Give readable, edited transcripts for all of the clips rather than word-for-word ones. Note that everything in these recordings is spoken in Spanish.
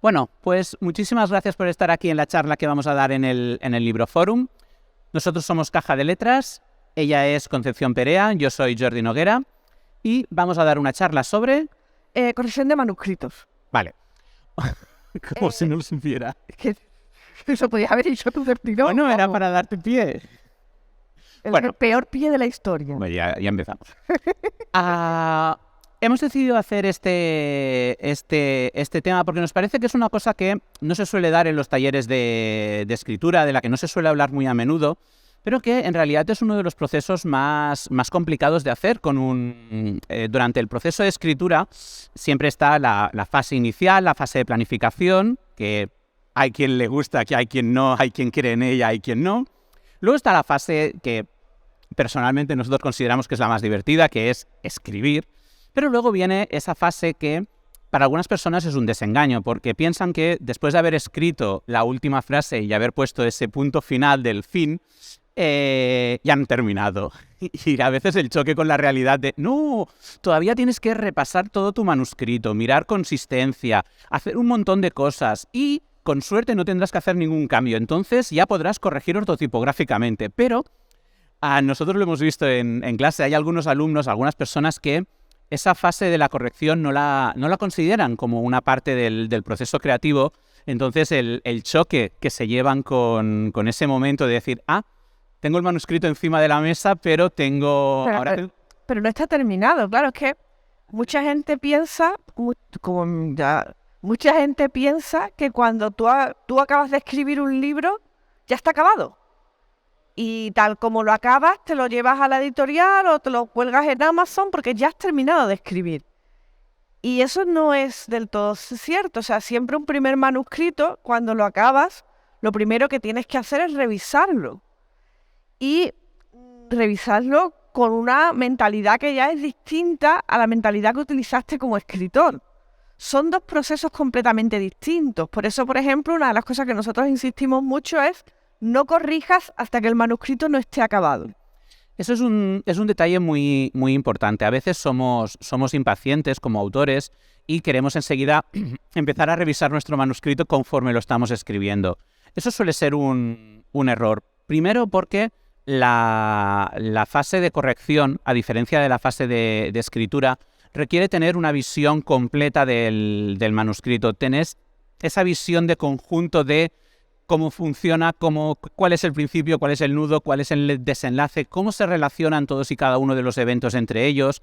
Bueno, pues muchísimas gracias por estar aquí en la charla que vamos a dar en el Libroforum. Nosotros somos Caja de Letras, ella es Concepción Perea, yo soy Jordi Noguera y vamos a dar una charla sobre... corrección de manuscritos. Vale. Como si no lo supiera. Es que eso podías haber dicho tú del tirón. Bueno, era para darte pie. El peor pie de la historia. Bueno, ya empezamos. Hemos decidido hacer este tema porque nos parece que es una cosa que no se suele dar en los talleres de escritura, de la que no se suele hablar muy a menudo, pero que en realidad es uno de los procesos más complicados de hacer. Durante el proceso de escritura siempre está la fase inicial, la fase de planificación, que hay quien le gusta, que hay quien no, hay quien cree en ella, hay quien no. Luego está la fase que personalmente nosotros consideramos que es la más divertida, que es escribir. Pero luego viene esa fase que para algunas personas es un desengaño, porque piensan que después de haber escrito la última frase y haber puesto ese punto final del fin, ya han terminado. Y a veces el choque con la realidad de, no, todavía tienes que repasar todo tu manuscrito, mirar consistencia, hacer un montón de cosas y con suerte no tendrás que hacer ningún cambio. Entonces ya podrás corregir ortotipográficamente. Pero nosotros lo hemos visto en clase, hay algunos alumnos, algunas personas que esa fase de la corrección no la consideran como una parte del proceso creativo. Entonces el choque que se llevan con ese momento de decir, tengo el manuscrito encima de la mesa, pero tengo... Pero no está terminado, claro, es que mucha gente piensa, mucha gente piensa que cuando tú acabas de escribir un libro, ya está acabado. Y tal como lo acabas, te lo llevas a la editorial o te lo cuelgas en Amazon porque ya has terminado de escribir. Y eso no es del todo cierto. O sea, siempre un primer manuscrito, cuando lo acabas, lo primero que tienes que hacer es revisarlo. Y revisarlo con una mentalidad que ya es distinta a la mentalidad que utilizaste como escritor. Son dos procesos completamente distintos. Por eso, por ejemplo, una de las cosas que nosotros insistimos mucho es no corrijas hasta que el manuscrito no esté acabado. Eso es un detalle muy, muy importante. A veces somos impacientes como autores y queremos enseguida empezar a revisar nuestro manuscrito conforme lo estamos escribiendo. Eso suele ser un error. Primero porque la fase de corrección, a diferencia de la fase de escritura, requiere tener una visión completa del manuscrito. Tenés esa visión de conjunto de cómo funciona, cuál es el principio, cuál es el nudo, cuál es el desenlace, cómo se relacionan todos y cada uno de los eventos entre ellos.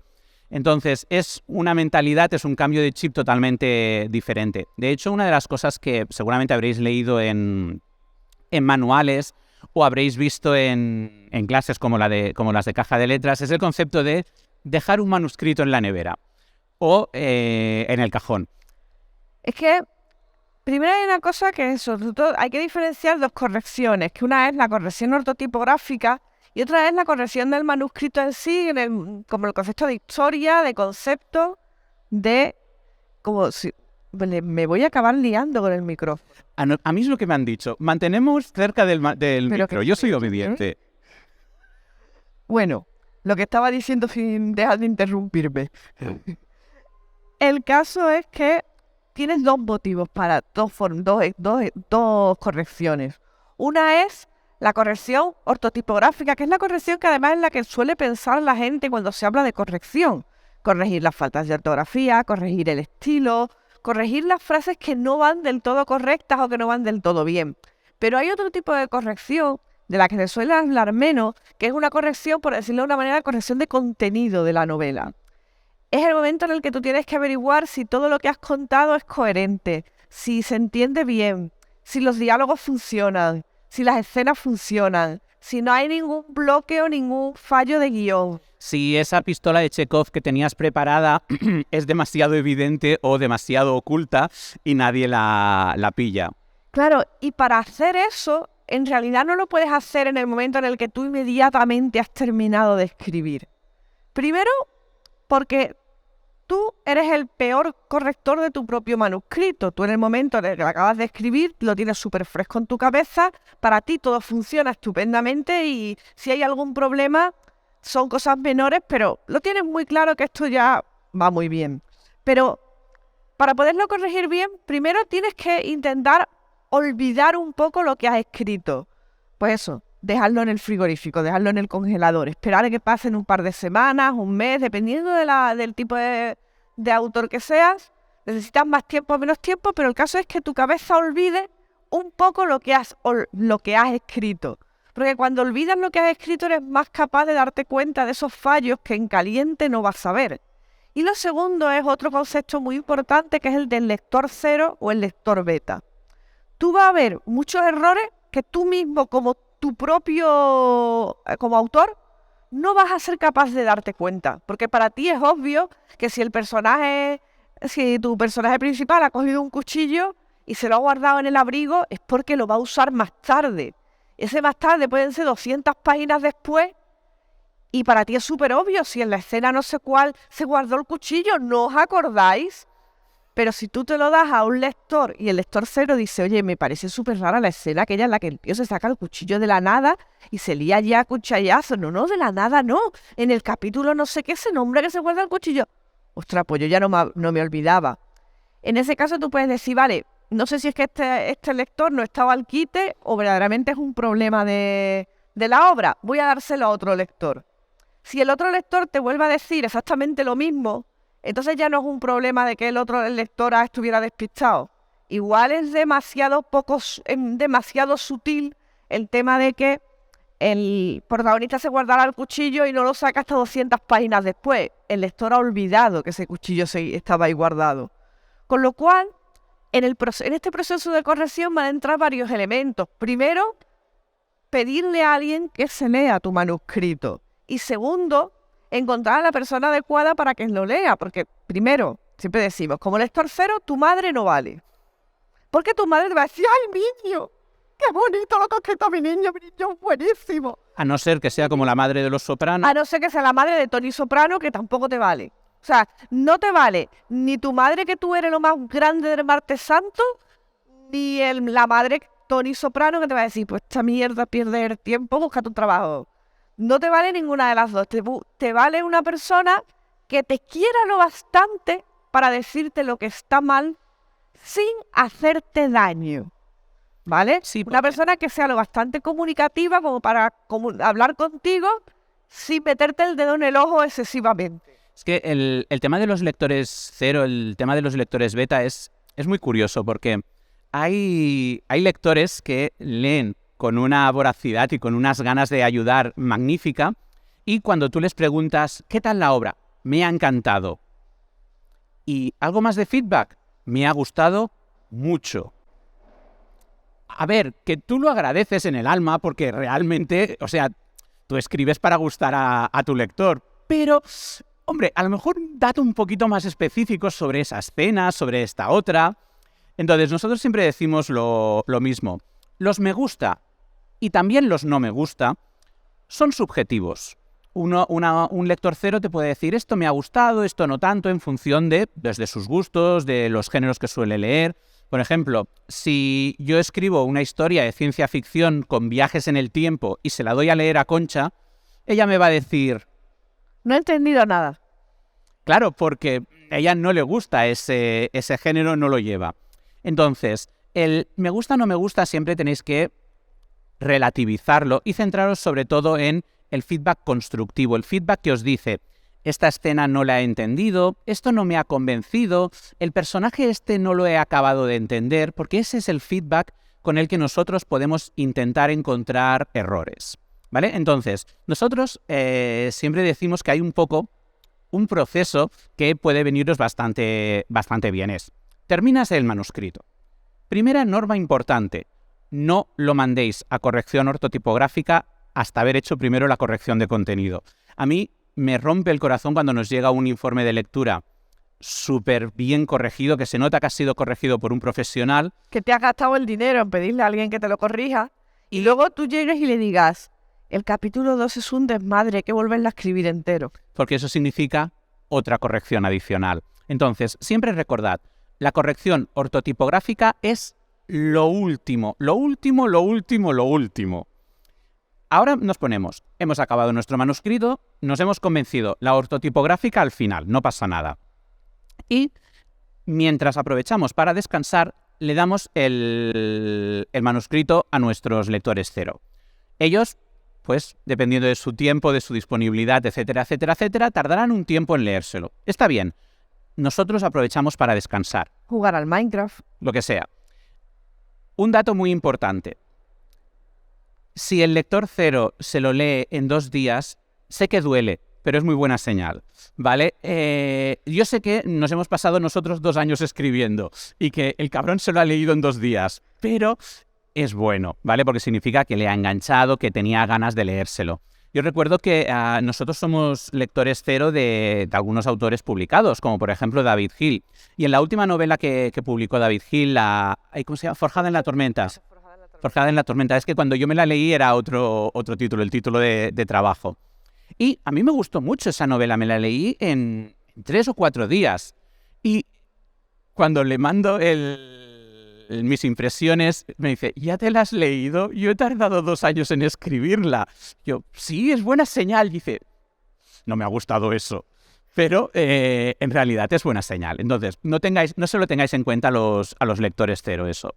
Entonces, es una mentalidad, es un cambio de chip totalmente diferente. De hecho, una de las cosas que seguramente habréis leído en manuales o habréis visto en clases como las de Caja de Letras es el concepto de dejar un manuscrito en la nevera o en el cajón. Es que primero hay una cosa que sobre todo hay que diferenciar dos correcciones, que una es la corrección ortotipográfica y otra es la corrección del manuscrito en sí, como el concepto de historia, de concepto, me voy a acabar liando con el micrófono. A mí es lo que me han dicho. Mantenemos cerca del micro. Yo soy obediente. Bueno, lo que estaba diciendo sin dejar de interrumpirme. El caso es que tienes dos motivos para dos correcciones. Una es la corrección ortotipográfica, que es la corrección que además es la que suele pensar la gente cuando se habla de corrección. Corregir las faltas de ortografía, corregir el estilo, corregir las frases que no van del todo correctas o que no van del todo bien. Pero hay otro tipo de corrección de la que se suele hablar menos, que es una corrección, por decirlo de una manera, corrección de contenido de la novela. Es el momento en el que tú tienes que averiguar si todo lo que has contado es coherente, si se entiende bien, si los diálogos funcionan, si las escenas funcionan, si no hay ningún bloque o ningún fallo de guión. Si esa pistola de Chekhov que tenías preparada es demasiado evidente o demasiado oculta y nadie la pilla. Claro, y para hacer eso, en realidad no lo puedes hacer en el momento en el que tú inmediatamente has terminado de escribir. Primero, porque tú eres el peor corrector de tu propio manuscrito. Tú en el momento en el que lo acabas de escribir lo tienes súper fresco en tu cabeza, para ti todo funciona estupendamente y si hay algún problema son cosas menores, pero lo tienes muy claro que esto ya va muy bien. Pero para poderlo corregir bien, primero tienes que intentar olvidar un poco lo que has escrito. Pues eso, dejarlo en el frigorífico, dejarlo en el congelador, esperar a que pasen un par de semanas, un mes, dependiendo del tipo de autor que seas. Necesitas más tiempo o menos tiempo, pero el caso es que tu cabeza olvide un poco lo que has escrito. Porque cuando olvidas lo que has escrito eres más capaz de darte cuenta de esos fallos que en caliente no vas a ver. Y lo segundo es otro concepto muy importante, que es el del lector cero o el lector beta. Tú vas a ver muchos errores que tú mismo, como como autor, no vas a ser capaz de darte cuenta. Porque para ti es obvio que si tu personaje principal ha cogido un cuchillo y se lo ha guardado en el abrigo, es porque lo va a usar más tarde. Ese más tarde pueden ser 200 páginas después, y para ti es súper obvio, si en la escena no sé cuál se guardó el cuchillo, ¿no os acordáis? Pero si tú te lo das a un lector y el lector cero dice, oye, me parece súper rara la escena aquella en la que el tío se saca el cuchillo de la nada y se lía ya a cuchillazos. No, de la nada no. En el capítulo no sé qué se nombra que se guarda el cuchillo. Ostras, pues yo ya no me olvidaba. En ese caso tú puedes decir, vale, no sé si es que este lector no estaba al quite o verdaderamente es un problema de la obra. Voy a dárselo a otro lector. Si el otro lector te vuelve a decir exactamente lo mismo, entonces ya no es un problema de que el otro lector estuviera despistado. Igual es demasiado sutil el tema de que el protagonista se guardara el cuchillo y no lo saca hasta 200 páginas después. El lector ha olvidado que ese cuchillo estaba ahí guardado. Con lo cual, en este proceso de corrección van a entrar varios elementos. Primero, pedirle a alguien que se lea tu manuscrito. Y segundo, encontrar a la persona adecuada para que lo lea. Porque primero, siempre decimos, como lector cero, tu madre no vale. Porque tu madre te va a decir, ¡ay, mi niño! ¡Qué bonito lo que ha escrito mi niño es buenísimo! A no ser que sea como la madre de los Soprano. A no ser que sea la madre de Tony Soprano, que tampoco te vale. O sea, no te vale ni tu madre, que tú eres lo más grande del martes santo, ni la madre Tony Soprano, que te va a decir, pues esta mierda, pierdes tiempo, búscate un trabajo. No te vale ninguna de las dos. Te vale una persona que te quiera lo bastante para decirte lo que está mal sin hacerte daño. ¿Vale? Sí, una persona que sea lo bastante comunicativa como para hablar contigo sin meterte el dedo en el ojo excesivamente. Es que el tema de los lectores cero, el tema de los lectores beta es muy curioso, porque hay lectores que leen con una voracidad y con unas ganas de ayudar magnífica, y cuando tú les preguntas, ¿qué tal la obra? Me ha encantado. ¿Y algo más de feedback? Me ha gustado mucho. A ver, que tú lo agradeces en el alma porque realmente, o sea, tú escribes para gustar a tu lector, pero, hombre, a lo mejor un dato un poquito más específico sobre esa escena, sobre esta otra. Entonces, nosotros siempre decimos lo mismo. Los me gusta y también los no me gusta son subjetivos. Un lector cero te puede decir, esto me ha gustado, esto no tanto, en función de sus gustos, de los géneros que suele leer. Por ejemplo, si yo escribo una historia de ciencia ficción con viajes en el tiempo y se la doy a leer a Concha, ella me va a decir... No he entendido nada. Claro, porque a ella no le gusta ese género, no lo lleva. Entonces, el me gusta o no me gusta siempre tenéis que relativizarlo y centraros sobre todo en el feedback constructivo, el feedback que os dice, esta escena no la he entendido, esto no me ha convencido, el personaje no lo he acabado de entender, porque ese es el feedback con el que nosotros podemos intentar encontrar errores, ¿vale? Entonces, nosotros siempre decimos que hay un proceso que puede veniros bastante bien. Terminas el manuscrito. Primera norma importante, no lo mandéis a corrección ortotipográfica hasta haber hecho primero la corrección de contenido. A mí me rompe el corazón cuando nos llega un informe de lectura súper bien corregido, que se nota que ha sido corregido por un profesional. Que te has gastado el dinero en pedirle a alguien que te lo corrija y luego tú llegues y le digas, el capítulo 2 es un desmadre, hay que volverlo a escribir entero. Porque eso significa otra corrección adicional. Entonces, siempre recordad, la corrección ortotipográfica es lo último. Ahora nos ponemos, hemos acabado nuestro manuscrito, nos hemos convencido, la ortotipográfica al final, no pasa nada. Y mientras aprovechamos para descansar, le damos el manuscrito a nuestros lectores cero. Ellos, pues, dependiendo de su tiempo, de su disponibilidad, etcétera, etcétera, etcétera, tardarán un tiempo en leérselo. Está bien. Nosotros aprovechamos para descansar. Jugar al Minecraft. Lo que sea. Un dato muy importante. Si el lector cero se lo lee en 2 días, sé que duele, pero es muy buena señal, ¿vale? Yo sé que nos hemos pasado nosotros 2 años escribiendo y que el cabrón se lo ha leído en 2 días, pero es bueno, ¿vale? Porque significa que le ha enganchado, que tenía ganas de leérselo. Yo recuerdo que nosotros somos lectores cero de algunos autores publicados, como por ejemplo David Hill. Y en la última novela que publicó David Hill, ¿cómo se llama? Forjada en la tormenta. Forjada en la tormenta. Es que cuando yo me la leí era otro título, el título de trabajo. Y a mí me gustó mucho esa novela, me la leí en 3 o 4 días. Y cuando le mando mis impresiones, me dice, ¿ya te la has leído? Yo he tardado 2 años en escribirla. Yo, sí, es buena señal. Dice, no me ha gustado eso. Pero en realidad es buena señal. Entonces, no se lo tengáis en cuenta a los lectores cero eso.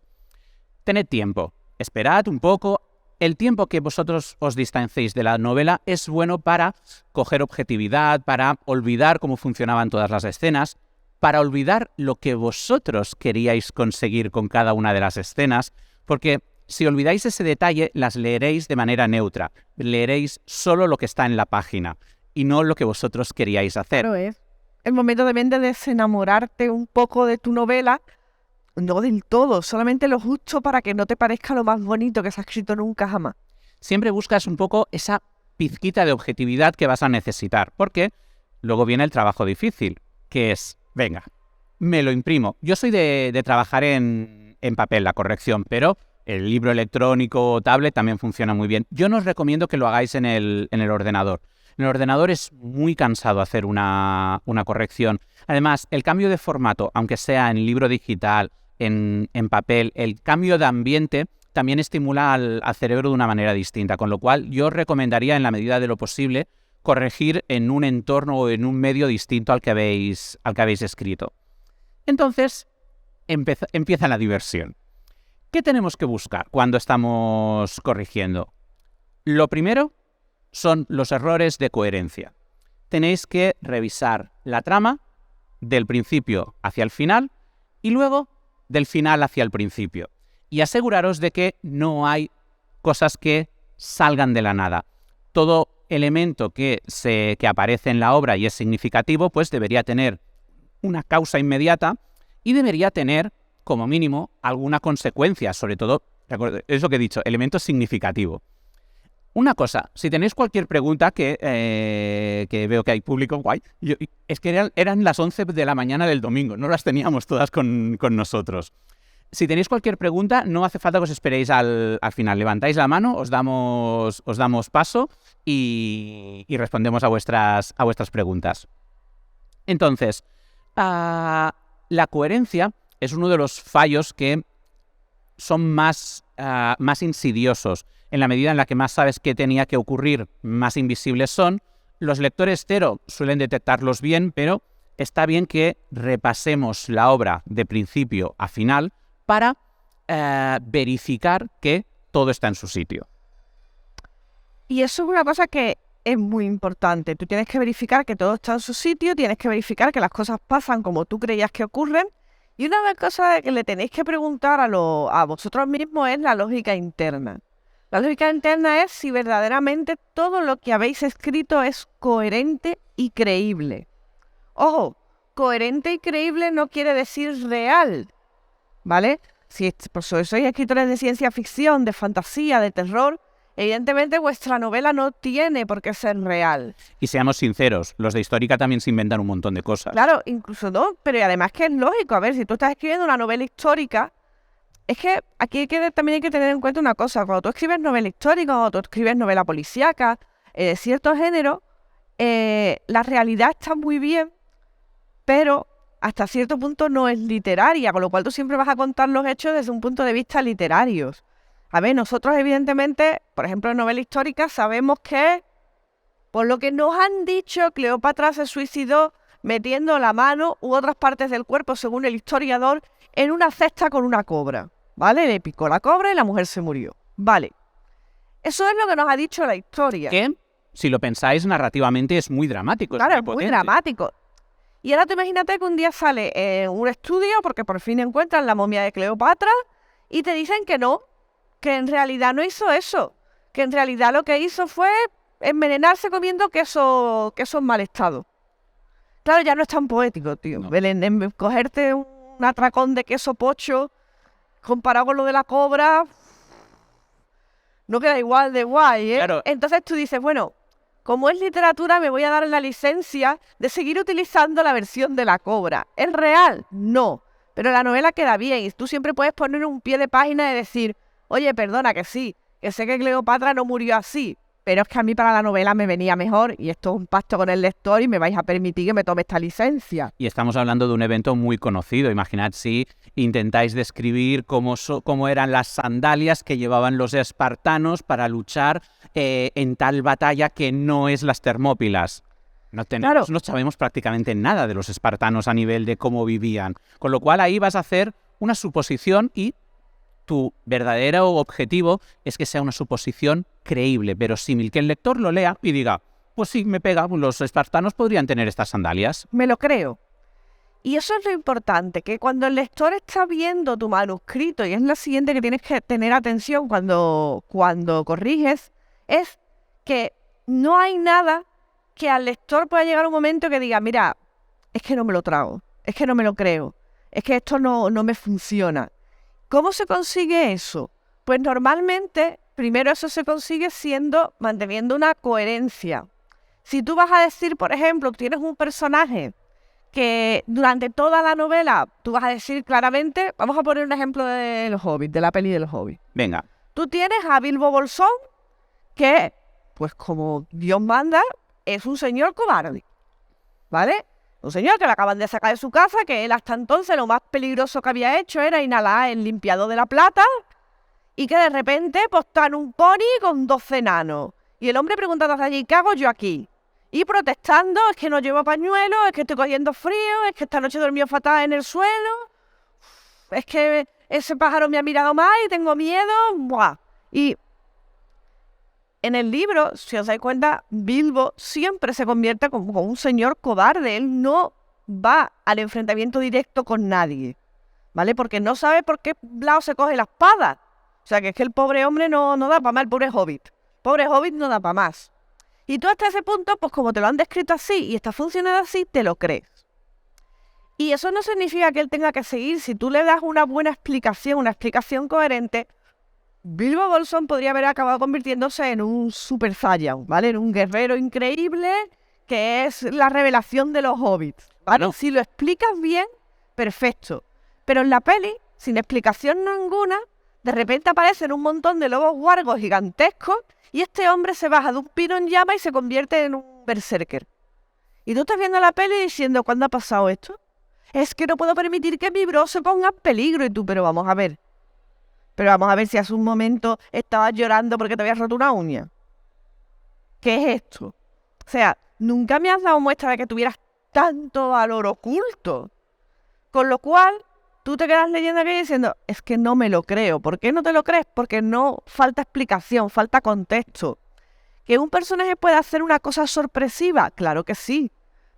Tened tiempo. Esperad un poco. El tiempo que vosotros os distanciéis de la novela es bueno para coger objetividad, para olvidar cómo funcionaban todas las escenas, para olvidar lo que vosotros queríais conseguir con cada una de las escenas, porque si olvidáis ese detalle, las leeréis de manera neutra. Leeréis solo lo que está en la página y no lo que vosotros queríais hacer. Claro, es el momento también de desenamorarte un poco de tu novela. No del todo, solamente lo justo para que no te parezca lo más bonito que se ha escrito nunca jamás. Siempre buscas un poco esa pizquita de objetividad que vas a necesitar, porque luego viene el trabajo difícil, que es, venga, me lo imprimo. Yo soy de trabajar en papel, la corrección, pero el libro electrónico o tablet también funciona muy bien. Yo no os recomiendo que lo hagáis en el ordenador. En el ordenador es muy cansado hacer una corrección. Además, el cambio de formato, aunque sea en libro digital, en papel, el cambio de ambiente también estimula al cerebro de una manera distinta, con lo cual yo os recomendaría en la medida de lo posible corregir en un entorno o en un medio distinto al que habéis escrito. Entonces, empieza la diversión. ¿Qué tenemos que buscar cuando estamos corrigiendo? Lo primero son los errores de coherencia. Tenéis que revisar la trama del principio hacia el final y luego del final hacia el principio. Y aseguraros de que no hay cosas que salgan de la nada. Todo elemento que aparece en la obra y es significativo, pues debería tener una causa inmediata y debería tener, como mínimo, alguna consecuencia, sobre todo, es lo que he dicho, elemento significativo. Una cosa, si tenéis cualquier pregunta, que veo que hay público, guay, es que eran las 11 de la mañana del domingo, no las teníamos todas con nosotros. Si tenéis cualquier pregunta, no hace falta que os esperéis al final. Levantáis la mano, os damos paso y respondemos a vuestras preguntas. Entonces, la coherencia es uno de los fallos que son más insidiosos. En la medida en la que más sabes qué tenía que ocurrir, más invisibles son. Los lectores cero suelen detectarlos bien, pero está bien que repasemos la obra de principio a final para verificar que todo está en su sitio. Y eso es una cosa que es muy importante. Tú tienes que verificar que todo está en su sitio, tienes que verificar que las cosas pasan como tú creías que ocurren. Y una de las cosas que le tenéis que preguntar a vosotros mismos es la lógica interna. La lógica interna es si verdaderamente todo lo que habéis escrito es coherente y creíble. Ojo, coherente y creíble no quiere decir real, ¿vale? Si sois escritores de ciencia ficción, de fantasía, de terror, evidentemente vuestra novela no tiene por qué ser real. Y seamos sinceros, los de histórica también se inventan un montón de cosas. Claro, incluso no, pero además que es lógico. A ver, si tú estás escribiendo una novela histórica, es que aquí también hay que tener en cuenta una cosa. Cuando tú escribes novela histórica, cuando tú escribes novela policíaca, de cierto género, la realidad está muy bien, pero hasta cierto punto no es literaria, con lo cual tú siempre vas a contar los hechos desde un punto de vista literario. A ver, nosotros evidentemente, por ejemplo en novela histórica, sabemos que, por lo que nos han dicho, Cleopatra se suicidó metiendo la mano u otras partes del cuerpo, según el historiador, en una cesta con una cobra, ¿vale? Le picó la cobra y la mujer se murió. Vale. Eso es lo que nos ha dicho la historia. Que, si lo pensáis narrativamente, es muy dramático. Claro, es muy muy potente. dramático. Y ahora te imagínate que un día sale un estudio, porque por fin encuentran la momia de Cleopatra, y te dicen que no, que en realidad no hizo eso, que en realidad lo que hizo fue envenenarse comiendo queso en mal estado. Claro, ya no es tan poético, tío. No. Cogerte un atracón de queso pocho comparado con lo de la cobra, no queda igual de guay, ¿eh? Claro. Entonces tú dices, bueno, como es literatura, me voy a dar la licencia de seguir utilizando la versión de la cobra. ¿Es real? No. Pero la novela queda bien y tú siempre puedes poner un pie de página y decir, oye, perdona, que sí, que sé que Cleopatra no murió así, pero es que a mí para la novela me venía mejor y esto es un pacto con el lector y me vais a permitir que me tome esta licencia. Y estamos hablando de un evento muy conocido. Imaginad si intentáis describir cómo eran las sandalias que llevaban los espartanos para luchar en tal batalla que no es las Termópilas. No sabemos prácticamente nada de los espartanos a nivel de cómo vivían. Con lo cual ahí vas a hacer una suposición y tu verdadero objetivo es que sea una suposición creíble, verosímil, que el lector lo lea y diga, pues sí, me pega, los espartanos podrían tener estas sandalias. Me lo creo. Y eso es lo importante, que cuando el lector está viendo tu manuscrito, y es la siguiente que tienes que tener atención cuando corriges, es que no hay nada que al lector pueda llegar un momento que diga, mira, es que no me lo trago, es que no me lo creo, es que esto no me funciona. ¿Cómo se consigue eso? Pues normalmente, primero eso se consigue manteniendo una coherencia. Si tú vas a decir, por ejemplo, tienes un personaje que durante toda la novela, tú vas a decir claramente, vamos a poner un ejemplo del Hobbit, de la peli del Hobbit. Venga. Tú tienes a Bilbo Bolsón, que, pues como Dios manda, es un señor cobarde, ¿vale? Un señor que le acaban de sacar de su casa, que él hasta entonces lo más peligroso que había hecho era inhalar el limpiador de la plata y que de repente pues está en un pony con 12 enanos. Y el hombre preguntando hacia allí, ¿qué hago yo aquí? Y protestando, es que no llevo pañuelo, es que estoy cogiendo frío, es que esta noche he dormido fatal en el suelo, es que ese pájaro me ha mirado mal y tengo miedo, ¡buah! Y en el libro, si os dais cuenta, Bilbo siempre se convierte como un señor cobarde. Él no va al enfrentamiento directo con nadie, ¿vale? Porque no sabe por qué lado se coge la espada. O sea, que es que el pobre hombre no da para más, el pobre Hobbit. Pobre Hobbit no da para más. Y tú hasta ese punto, pues como te lo han descrito así y está funcionando así, te lo crees. Y eso no significa que él tenga que seguir. Si tú le das una buena explicación, una explicación coherente, Bilbo Bolsón podría haber acabado convirtiéndose en un Super Saiyan, ¿vale? En un guerrero increíble que es la revelación de los hobbits, ¿vale? Claro. Si lo explicas bien, perfecto. Pero en la peli, sin explicación ninguna, de repente aparecen un montón de lobos huargos gigantescos y este hombre se baja de un pino en llama y se convierte en un berserker. Y tú estás viendo la peli diciendo, ¿cuándo ha pasado esto? Es que no puedo permitir que mi bro se ponga en peligro. Y tú, pero vamos a ver si hace un momento estabas llorando porque te habías roto una uña. ¿Qué es esto? O sea, nunca me has dado muestra de que tuvieras tanto valor oculto. Con lo cual, tú te quedas leyendo aquí diciendo, es que no me lo creo. ¿Por qué no te lo crees? Porque no falta explicación, falta contexto. ¿Que un personaje puede hacer una cosa sorpresiva? Claro que sí.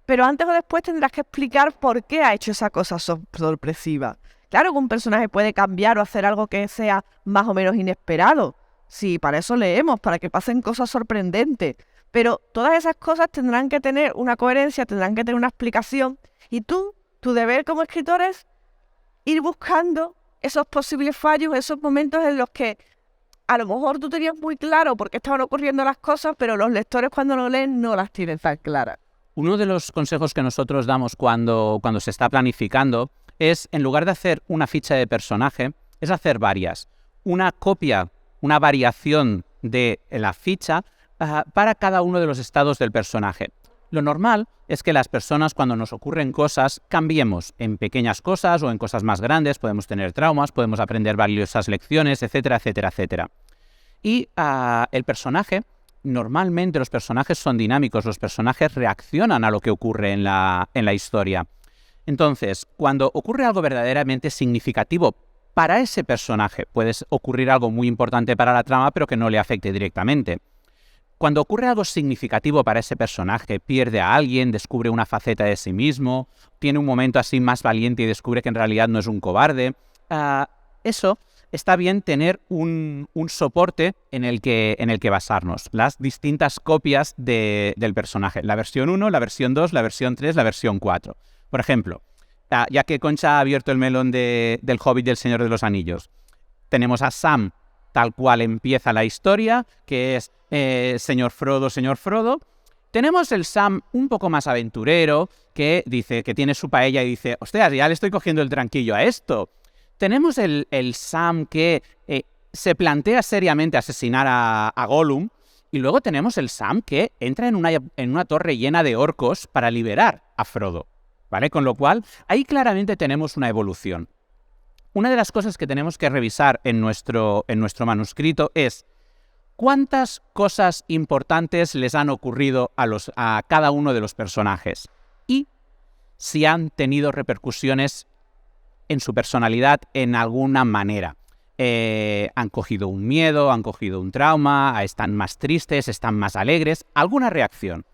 Pero antes o después tendrás que explicar por qué ha hecho esa cosa sorpresiva. Claro que un personaje puede cambiar o hacer algo que sea más o menos inesperado. Sí, para eso leemos, para que pasen cosas sorprendentes. Pero todas esas cosas tendrán que tener una coherencia, tendrán que tener una explicación. Y tu deber como escritor es ir buscando esos posibles fallos, esos momentos en los que a lo mejor tú tenías muy claro por qué estaban ocurriendo las cosas, pero los lectores cuando lo leen no las tienen tan claras. Uno de los consejos que nosotros damos cuando se está planificando es, en lugar de hacer una ficha de personaje, es hacer varias. Una copia, una variación de la ficha para cada uno de los estados del personaje. Lo normal es que las personas, cuando nos ocurren cosas, cambiemos en pequeñas cosas o en cosas más grandes. Podemos tener traumas, podemos aprender valiosas lecciones, etcétera, etcétera, etcétera. Y el personaje normalmente los personajes son dinámicos, los personajes reaccionan a lo que ocurre en la historia. Entonces, cuando ocurre algo verdaderamente significativo para ese personaje, puede ocurrir algo muy importante para la trama, pero que no le afecte directamente. Cuando ocurre algo significativo para ese personaje, pierde a alguien, descubre una faceta de sí mismo, tiene un momento así más valiente y descubre que en realidad no es un cobarde, eso está bien tener un soporte en el que basarnos. Las distintas copias del personaje. La versión 1, la versión 2, la versión 3, la versión 4. Por ejemplo, ya que Concha ha abierto el melón del Hobbit y del Señor de los Anillos, tenemos a Sam tal cual empieza la historia, que es señor Frodo. Tenemos el Sam un poco más aventurero, que dice que tiene su paella y dice, hostias, ya le estoy cogiendo el tranquillo a esto. Tenemos el Sam que se plantea seriamente asesinar a Gollum, y luego tenemos el Sam que entra en una torre llena de orcos para liberar a Frodo, ¿vale? Con lo cual, ahí claramente tenemos una evolución. Una de las cosas que tenemos que revisar en nuestro manuscrito es cuántas cosas importantes les han ocurrido a cada uno de los personajes y si han tenido repercusiones en su personalidad en alguna manera. Han cogido un miedo, han cogido un trauma, están más tristes, están más alegres, alguna reacción.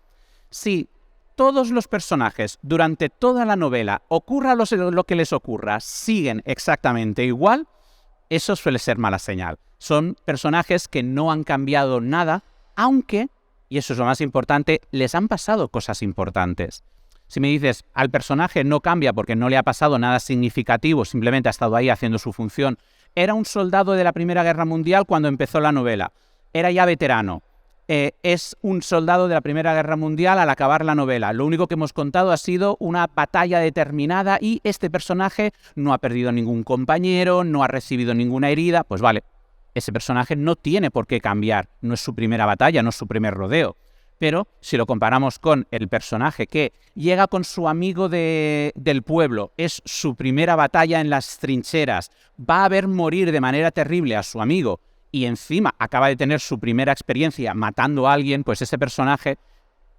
Si todos los personajes durante toda la novela, ocurra lo que les ocurra, siguen exactamente igual, eso suele ser mala señal. Son personajes que no han cambiado nada, aunque, y eso es lo más importante, les han pasado cosas importantes. Si me dices, al personaje no cambia porque no le ha pasado nada significativo, simplemente ha estado ahí haciendo su función. Era un soldado de la Primera Guerra Mundial cuando empezó la novela. Era ya veterano. Es un soldado de la Primera Guerra Mundial al acabar la novela. Lo único que hemos contado ha sido una batalla determinada y este personaje no ha perdido ningún compañero, no ha recibido ninguna herida. Pues vale, ese personaje no tiene por qué cambiar. No es su primera batalla, no es su primer rodeo. Pero si lo comparamos con el personaje que llega con su amigo del pueblo, es su primera batalla en las trincheras, va a ver morir de manera terrible a su amigo y encima acaba de tener su primera experiencia matando a alguien, pues ese personaje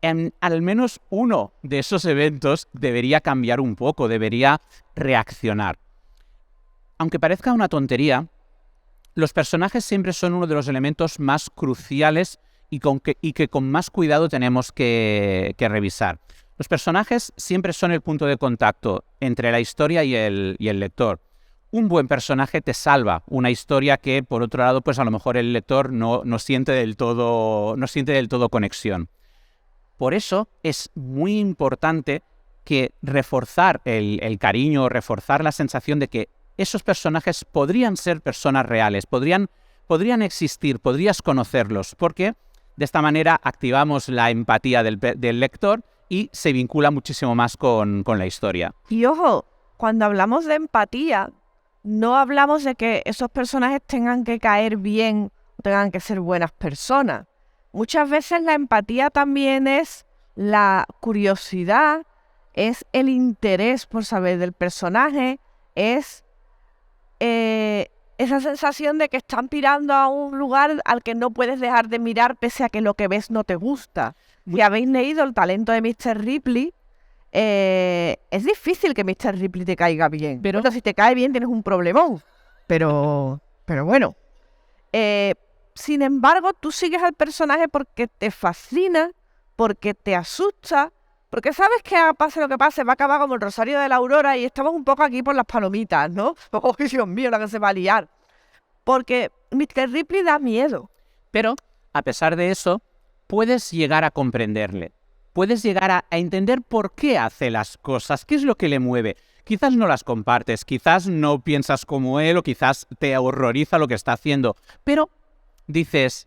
en al menos uno de esos eventos debería cambiar un poco, debería reaccionar. Aunque parezca una tontería, los personajes siempre son uno de los elementos más cruciales y que con más cuidado tenemos que revisar. Los personajes siempre son el punto de contacto entre la historia y el lector. Un buen personaje te salva una historia que, por otro lado, pues a lo mejor el lector no siente del todo conexión. Por eso es muy importante que reforzar el cariño, reforzar la sensación de que esos personajes podrían ser personas reales, podrían existir, podrías conocerlos, porque de esta manera activamos la empatía del lector y se vincula muchísimo más con la historia. Y ojo, cuando hablamos de empatía, no hablamos de que esos personajes tengan que caer bien o tengan que ser buenas personas. Muchas veces la empatía también es la curiosidad, es el interés por saber del personaje, es esa sensación de que están mirando a un lugar al que no puedes dejar de mirar pese a que lo que ves no te gusta. Si habéis leído El talento de Mr. Ripley, es difícil que Mr. Ripley te caiga bien. Pero si te cae bien tienes un problemón. Pero bueno. Sin embargo, tú sigues al personaje porque te fascina, porque te asusta, porque sabes que pase lo que pase, va a acabar como el Rosario de la Aurora y estamos un poco aquí por las palomitas, ¿no? ¡Oh, Dios mío, la que se va a liar! Porque Mr. Ripley da miedo. Pero, a pesar de eso, puedes llegar a comprenderle. Puedes llegar a entender por qué hace las cosas, qué es lo que le mueve. Quizás no las compartes, quizás no piensas como él o quizás te horroriza lo que está haciendo, pero dices,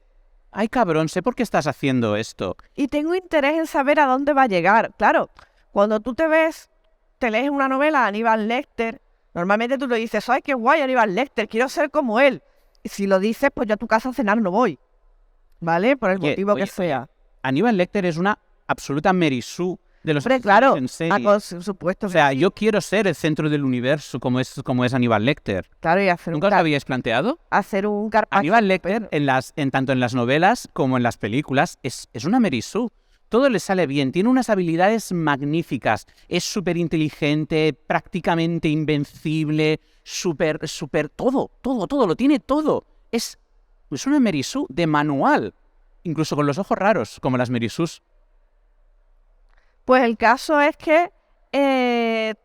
ay cabrón, sé por qué estás haciendo esto. Y tengo interés en saber a dónde va a llegar. Claro, cuando tú te lees una novela de Aníbal Lecter, normalmente tú le dices, ay, qué guay Aníbal Lecter, quiero ser como él. Y si lo dices, pues yo a tu casa a cenar no voy, ¿vale? Por el motivo que sea. Aníbal Lecter es una absoluta Mary Sue de los Hombre, claro, en serie. por supuesto O que sea, sí. yo quiero ser el centro del universo como es Aníbal Lecter. Claro, y hacer ¿Nunca os lo habíais planteado? hacer un carpaccio. Aníbal Lecter, tanto en las novelas como en las películas, es una Mary Sue. Todo le sale bien, tiene unas habilidades magníficas, es súper inteligente, prácticamente invencible, súper, todo, lo tiene todo. Es una Mary Sue de manual, incluso con los ojos raros, como las Mary Sues. Pues el caso es que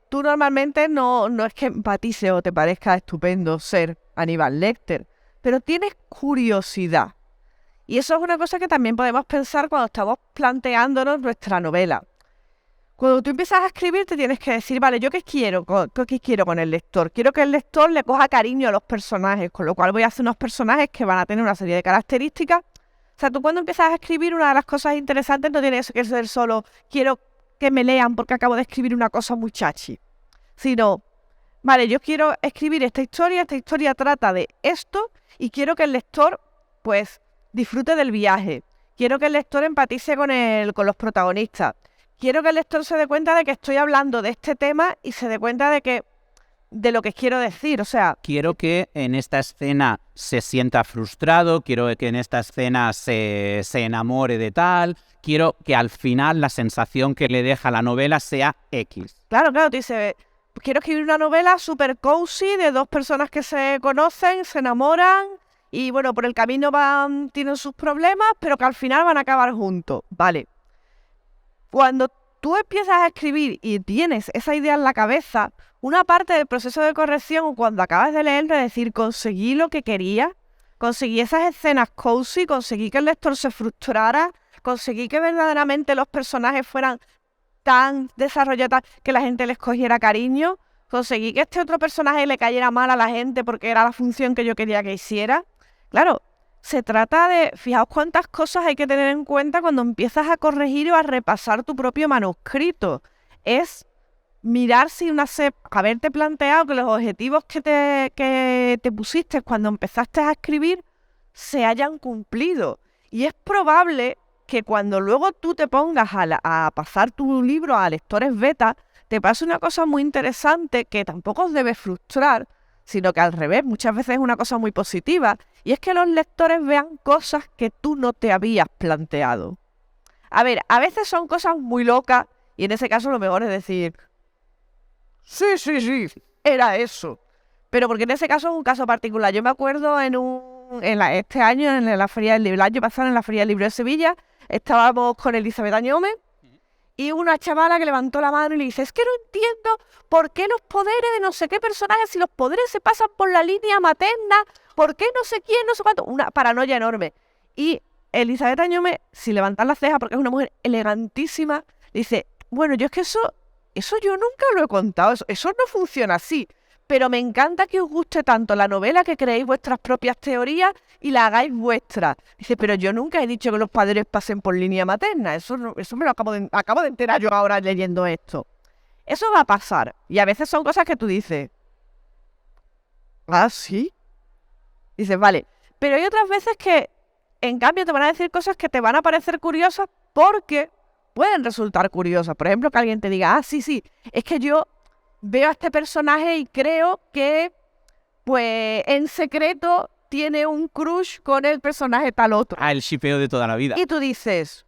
tú normalmente no es que empatices o te parezca estupendo ser Aníbal Lecter, pero tienes curiosidad. Y eso es una cosa que también podemos pensar cuando estamos planteándonos nuestra novela. Cuando tú empiezas a escribir te tienes que decir, vale, ¿yo qué quiero con el lector? Quiero que el lector le coja cariño a los personajes, con lo cual voy a hacer unos personajes que van a tener una serie de características. O sea, tú cuando empiezas a escribir, una de las cosas interesantes no tiene que ser solo quiero que me lean porque acabo de escribir una cosa muy chachi, sino, vale, yo quiero escribir esta historia trata de esto y quiero que el lector, pues, disfrute del viaje. Quiero que el lector empatice con los protagonistas. Quiero que el lector se dé cuenta de que estoy hablando de este tema y se dé cuenta de lo que quiero decir, o sea... Quiero que en esta escena se sienta frustrado, quiero que en esta escena se enamore de tal, quiero que al final la sensación que le deja la novela sea X. Claro, te dice, quiero escribir una novela súper cozy de dos personas que se conocen, se enamoran y bueno, por el camino tienen sus problemas, pero que al final van a acabar juntos. Vale. Cuando tú empiezas a escribir y tienes esa idea en la cabeza, una parte del proceso de corrección, cuando acabas de leer, es decir, conseguí lo que quería, conseguí esas escenas cozy, conseguí que el lector se frustrara, conseguí que verdaderamente los personajes fueran tan desarrollados que la gente les cogiera cariño, conseguí que este otro personaje le cayera mal a la gente porque era la función que yo quería que hiciera. Claro, se trata de, fijaos cuántas cosas hay que tener en cuenta cuando empiezas a corregir o a repasar tu propio manuscrito. Es mirar si haberte planteado que los objetivos que te pusiste cuando empezaste a escribir se hayan cumplido. Y es probable que cuando luego tú te pongas a pasar tu libro a lectores beta, te pase una cosa muy interesante que tampoco os debe frustrar, sino que al revés, muchas veces es una cosa muy positiva, y es que los lectores vean cosas que tú no te habías planteado. A ver, a veces son cosas muy locas, y en ese caso lo mejor es decir, sí, era eso. Pero porque en ese caso es un caso particular. Yo me acuerdo este año, en la Feria del Libro, el año pasado en la Feria del Libro de Sevilla, estábamos con Elizabeth Añome, y una chavala que levantó la mano y le dice, es que no entiendo por qué los poderes de no sé qué personajes, si los poderes se pasan por la línea materna, por qué no sé quién, no sé cuánto, una paranoia enorme. Y Elizabeth Añome, sin levantar la ceja, porque es una mujer elegantísima, le dice, bueno, yo es que eso yo nunca lo he contado, eso no funciona así. Pero me encanta que os guste tanto la novela que creéis vuestras propias teorías y la hagáis vuestra. Dice, pero yo nunca he dicho que los padres pasen por línea materna. Eso me lo acabo de enterar yo ahora leyendo esto. Eso va a pasar. Y a veces son cosas que tú dices, ¿ah, sí? Dices, vale. Pero hay otras veces que, en cambio, te van a decir cosas que te van a parecer curiosas porque pueden resultar curiosas. Por ejemplo, que alguien te diga, sí, es que yo veo a este personaje y creo que, pues, en secreto tiene un crush con el personaje tal otro. El shipeo de toda la vida. Y tú dices,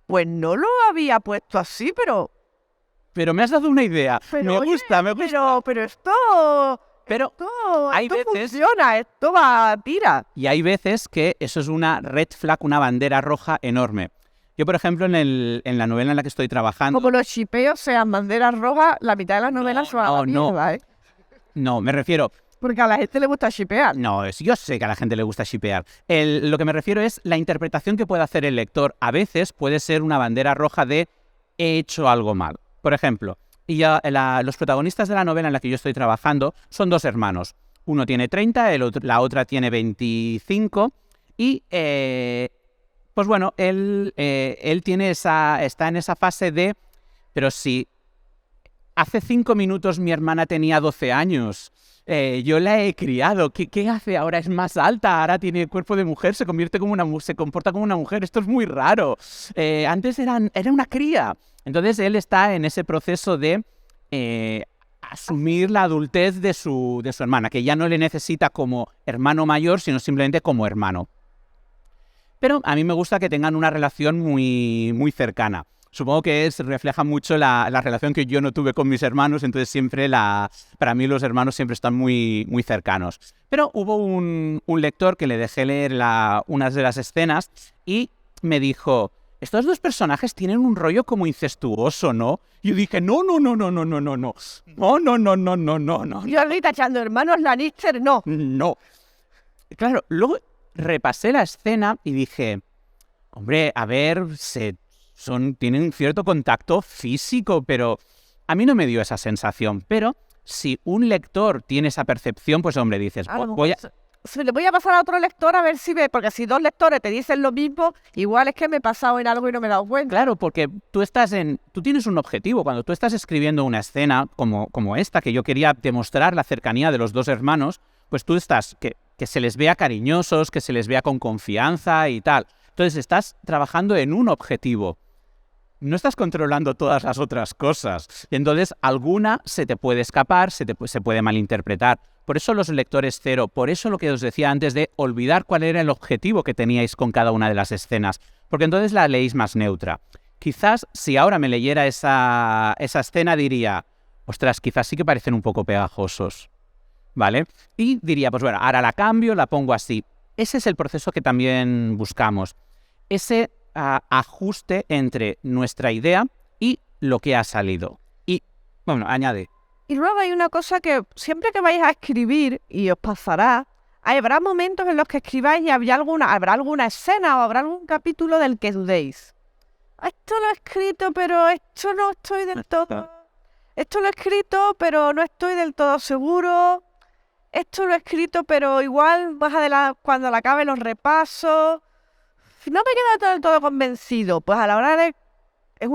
pues no lo había puesto así, pero me has dado una idea. Me gusta. Pero esto... Pero hay esto veces... funciona, esto va a tira. Y hay veces que eso es una red flag, una bandera roja enorme. Yo, por ejemplo, en la novela en la que estoy trabajando... Como los shipeos sean banderas rojas, la mitad de las novelas son a la mierda, ¿eh? No, me refiero... Porque a la gente le gusta shipear. No, yo sé que a la gente le gusta shipear. Lo que me refiero es la interpretación que puede hacer el lector. A veces puede ser una bandera roja de he hecho algo mal. Por ejemplo, los protagonistas de la novela en la que yo estoy trabajando son dos hermanos. Uno tiene 30, la otra tiene 25 y... pues bueno, él está en esa fase de, pero si hace 5 minutos mi hermana tenía 12 años, yo la he criado, ¿qué hace ahora? Es más alta, ahora tiene cuerpo de mujer, se comporta como una mujer, esto es muy raro. Antes era una cría. Entonces él está en ese proceso de asumir la adultez de su hermana, que ya no le necesita como hermano mayor, sino simplemente como hermano. Pero a mí me gusta que tengan una relación muy, muy cercana. Supongo que refleja mucho la relación que yo no tuve con mis hermanos, entonces siempre para mí los hermanos siempre están muy, muy cercanos. Pero hubo un lector que le dejé leer unas de las escenas y me dijo, estos dos personajes tienen un rollo como incestuoso, ¿no? Y yo dije, no. Yo ahorita echando hermanos Lannister, no. No. Claro, luego repasé la escena y dije, hombre, a ver, tienen un cierto contacto físico, pero a mí no me dio esa sensación. Pero si un lector tiene esa percepción, pues hombre, dices, Se le voy a pasar a otro lector a ver si ve, porque si dos lectores te dicen lo mismo, igual es que me he pasado en algo y no me he dado cuenta. Claro, porque tú tienes un objetivo. Cuando tú estás escribiendo una escena como esta, que yo quería demostrar la cercanía de los dos hermanos, pues tú estás, que se les vea cariñosos, que se les vea con confianza y tal. Entonces estás trabajando en un objetivo. No estás controlando todas las otras cosas. Y entonces alguna se te puede escapar, se puede malinterpretar. Por eso los lectores cero, por eso lo que os decía antes de olvidar cuál era el objetivo que teníais con cada una de las escenas. Porque entonces la leéis más neutra. Quizás si ahora me leyera esa escena diría, ostras, quizás sí que parecen un poco pegajosos. ¿Vale? Y diría, pues bueno, ahora la cambio, la pongo así. Ese es el proceso que también buscamos. Ese ajuste entre nuestra idea y lo que ha salido. Y, bueno, añade. Y luego hay una cosa que siempre que vais a escribir, y os pasará, habrá momentos en los que escribáis y habrá alguna escena o habrá algún capítulo del que dudéis. Esto lo he escrito, pero esto no estoy del todo... Esto lo he escrito, pero no estoy del todo seguro. Esto lo he escrito, pero igual más adelante, cuando la acabe los repaso. No me he quedado del todo convencido. Pues a la hora de... Es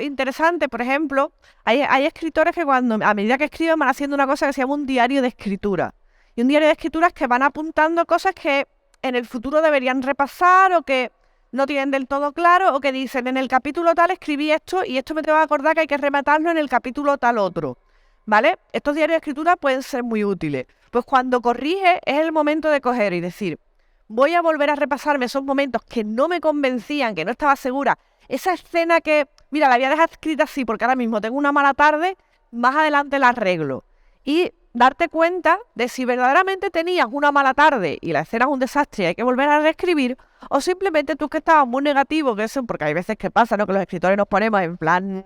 interesante, por ejemplo, hay escritores que a medida que escriben van haciendo una cosa que se llama un diario de escritura. Y un diario de escritura es que van apuntando cosas que en el futuro deberían repasar o que no tienen del todo claro o que dicen, en el capítulo tal escribí esto y esto me tengo que acordar que hay que rematarlo en el capítulo tal otro. ¿Vale? Estos diarios de escritura pueden ser muy útiles. Pues cuando corrige es el momento de coger y decir, voy a volver a repasarme esos momentos que no me convencían, que no estaba segura. Esa escena que, mira, la había dejado escrita así porque ahora mismo tengo una mala tarde, más adelante la arreglo. Y darte cuenta de si verdaderamente tenías una mala tarde y la escena es un desastre y hay que volver a reescribir, o simplemente tú que estabas muy negativo, que eso, porque hay veces que pasa, ¿no? Que los escritores nos ponemos en plan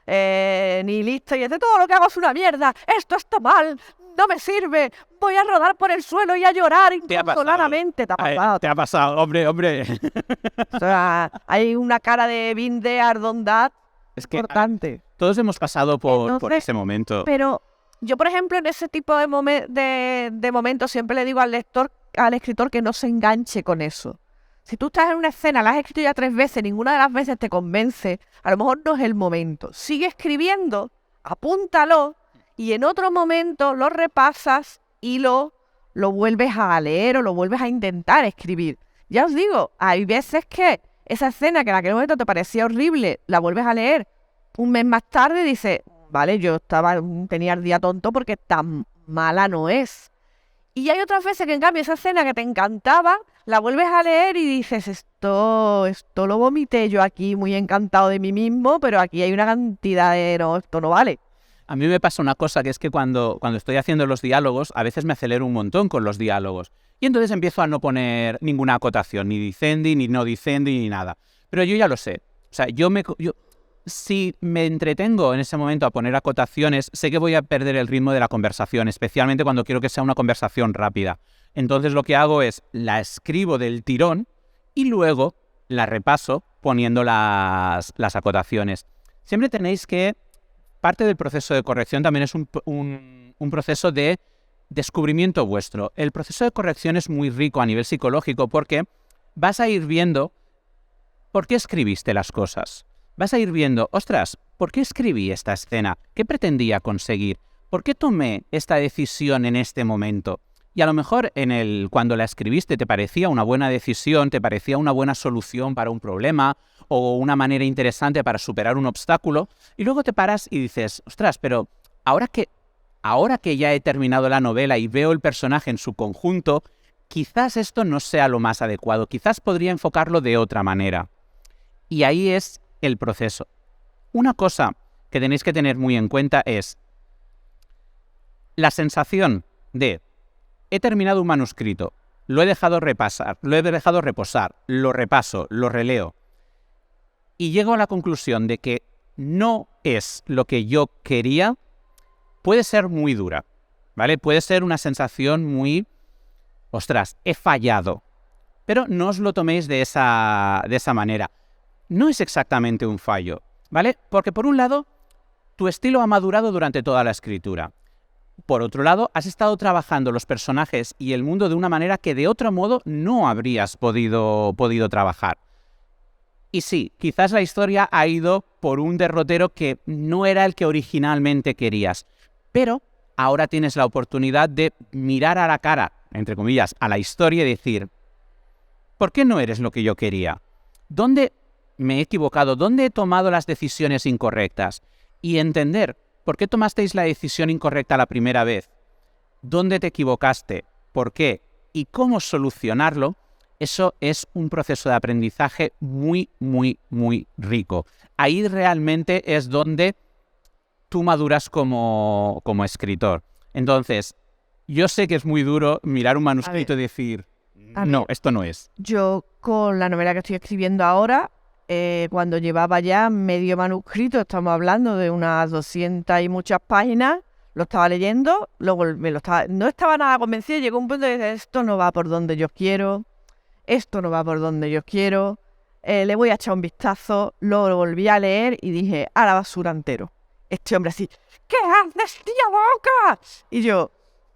nihilista y de todo lo que hago es una mierda, esto está mal, no me sirve, voy a rodar por el suelo y a llorar inconsoladamente. Te ha pasado, hombre. O sea, hay una cara de been there, done that, es que importante. Todos hemos pasado por ese momento. Pero yo, por ejemplo, en ese tipo de momentos siempre le digo al escritor que no se enganche con eso. Si tú estás en una escena, la has escrito ya 3 veces, ninguna de las veces te convence, a lo mejor no es el momento. Sigue escribiendo, apúntalo y en otro momento lo repasas y lo vuelves a leer o lo vuelves a intentar escribir. Ya os digo, hay veces que esa escena que en aquel momento te parecía horrible, la vuelves a leer un mes más tarde y dices, vale, yo tenía el día tonto porque tan mala no es. Y hay otras veces que en cambio esa escena que te encantaba, la vuelves a leer y dices, esto lo vomité yo aquí muy encantado de mí mismo, pero aquí hay una cantidad de... No, esto no vale. A mí me pasa una cosa, que es que cuando estoy haciendo los diálogos, a veces me acelero un montón con los diálogos. Y entonces empiezo a no poner ninguna acotación, ni dicendi, ni no dicendi, ni nada. Pero yo ya lo sé. O sea, si me entretengo en ese momento a poner acotaciones, sé que voy a perder el ritmo de la conversación, especialmente cuando quiero que sea una conversación rápida. Entonces lo que hago es la escribo del tirón y luego la repaso poniendo las acotaciones. Siempre tenéis que... Parte del proceso de corrección también es un proceso de descubrimiento vuestro. El proceso de corrección es muy rico a nivel psicológico porque vas a ir viendo por qué escribiste las cosas. Vas a ir viendo, ostras, ¿por qué escribí esta escena? ¿Qué pretendía conseguir? ¿por qué tomé esta decisión en este momento? Y a lo mejor cuando la escribiste te parecía una buena decisión, te parecía una buena solución para un problema o una manera interesante para superar un obstáculo, y luego te paras y dices, ostras, pero ahora que ya he terminado la novela y veo el personaje en su conjunto, quizás esto no sea lo más adecuado, quizás podría enfocarlo de otra manera. Y ahí es el proceso. Una cosa que tenéis que tener muy en cuenta es la sensación de he terminado un manuscrito, lo he dejado reposar, lo repaso, lo releo y llego a la conclusión de que no es lo que yo quería, puede ser muy dura, ¿vale? Puede ser una sensación muy, ostras, he fallado. Pero no os lo toméis de esa manera. No es exactamente un fallo, ¿vale? Porque por un lado, tu estilo ha madurado durante toda la escritura. Por otro lado, has estado trabajando los personajes y el mundo de una manera que de otro modo no habrías podido trabajar. Y sí, quizás la historia ha ido por un derrotero que no era el que originalmente querías, pero ahora tienes la oportunidad de mirar a la cara, entre comillas, a la historia y decir, ¿por qué no eres lo que yo quería? ¿Dónde me he equivocado? ¿Dónde he tomado las decisiones incorrectas? Y entender por qué tomasteis la decisión incorrecta la primera vez, dónde te equivocaste, por qué y cómo solucionarlo, eso es un proceso de aprendizaje muy, muy, muy rico. Ahí realmente es donde tú maduras como escritor. Entonces, yo sé que es muy duro mirar un manuscrito y decir, no, esto no es. Yo con la novela que estoy escribiendo ahora, cuando llevaba ya medio manuscrito, estamos hablando de unas 200 y muchas páginas, lo estaba leyendo, luego no estaba nada convencido, llegó un punto de decir, esto no va por donde yo quiero, le voy a echar un vistazo, lo volví a leer y dije, a la basura entero. Este hombre así, ¿qué haces, tía loca? Y yo,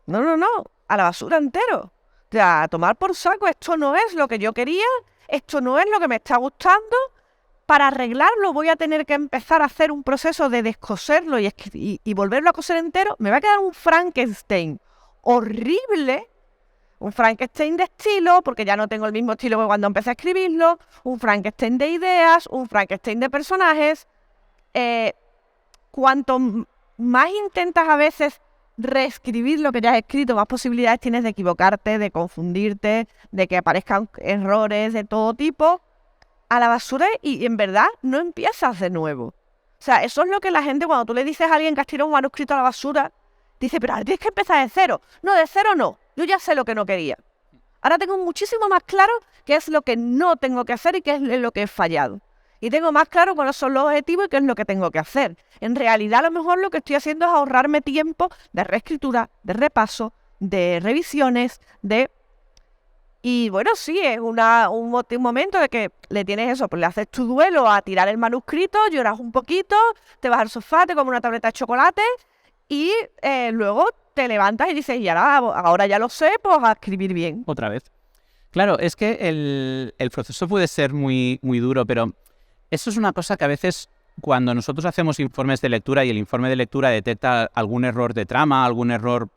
no, a la basura entero. O sea, a tomar por saco, esto no es lo que yo quería, esto no es lo que me está gustando. Para arreglarlo voy a tener que empezar a hacer un proceso de descoserlo y volverlo a coser entero. Me va a quedar un Frankenstein horrible, un Frankenstein de estilo, porque ya no tengo el mismo estilo que cuando empecé a escribirlo, un Frankenstein de ideas, un Frankenstein de personajes. Cuanto más intentas a veces reescribir lo que ya has escrito, más posibilidades tienes de equivocarte, de confundirte, de que aparezcan errores de todo tipo. A la basura y en verdad no empiezas de nuevo. O sea, eso es lo que la gente, cuando tú le dices a alguien que has tirado un manuscrito a la basura, dice, pero ahora tienes que empezar de cero. No, de cero no. Yo ya sé lo que no quería. Ahora tengo muchísimo más claro qué es lo que no tengo que hacer y qué es lo que he fallado. Y tengo más claro cuáles son los objetivos y qué es lo que tengo que hacer. En realidad, a lo mejor lo que estoy haciendo es ahorrarme tiempo de reescritura, de repaso, de revisiones, Y bueno, sí, es un momento de que le tienes eso, pues le haces tu duelo a tirar el manuscrito, lloras un poquito, te vas al sofá, te comes una tableta de chocolate y luego te levantas y dices, y ahora ya lo sé, pues a escribir bien. Otra vez. Claro, es que el proceso puede ser muy, muy duro, pero eso es una cosa que a veces cuando nosotros hacemos informes de lectura y el informe de lectura detecta algún error de trama, algún error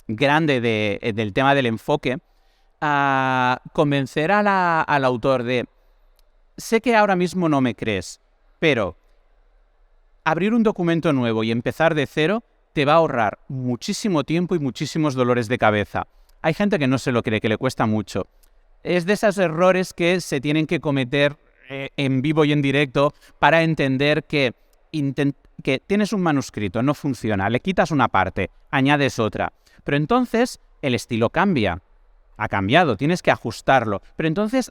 grande del tema del enfoque, a convencer al autor de, sé que ahora mismo no me crees, pero abrir un documento nuevo y empezar de cero te va a ahorrar muchísimo tiempo y muchísimos dolores de cabeza. Hay gente que no se lo cree, que le cuesta mucho. Es de esos errores que se tienen que cometer en vivo y en directo para entender que tienes un manuscrito, no funciona, le quitas una parte, añades otra, pero entonces el estilo cambia. Ha cambiado, tienes que ajustarlo. Pero entonces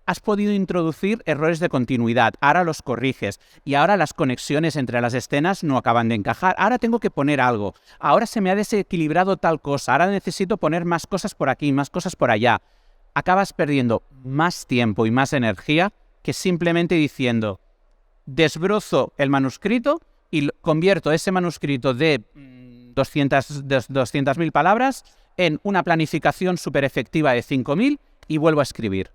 has podido introducir errores de continuidad, ahora los corriges y ahora las conexiones entre las escenas no acaban de encajar. Ahora tengo que poner algo, ahora se me ha desequilibrado tal cosa, ahora necesito poner más cosas por aquí, más cosas por allá. Acabas perdiendo más tiempo y más energía que simplemente diciendo, desbrozo el manuscrito y convierto ese manuscrito de 200.000 palabras en una planificación súper efectiva de 5.000 y vuelvo a escribir.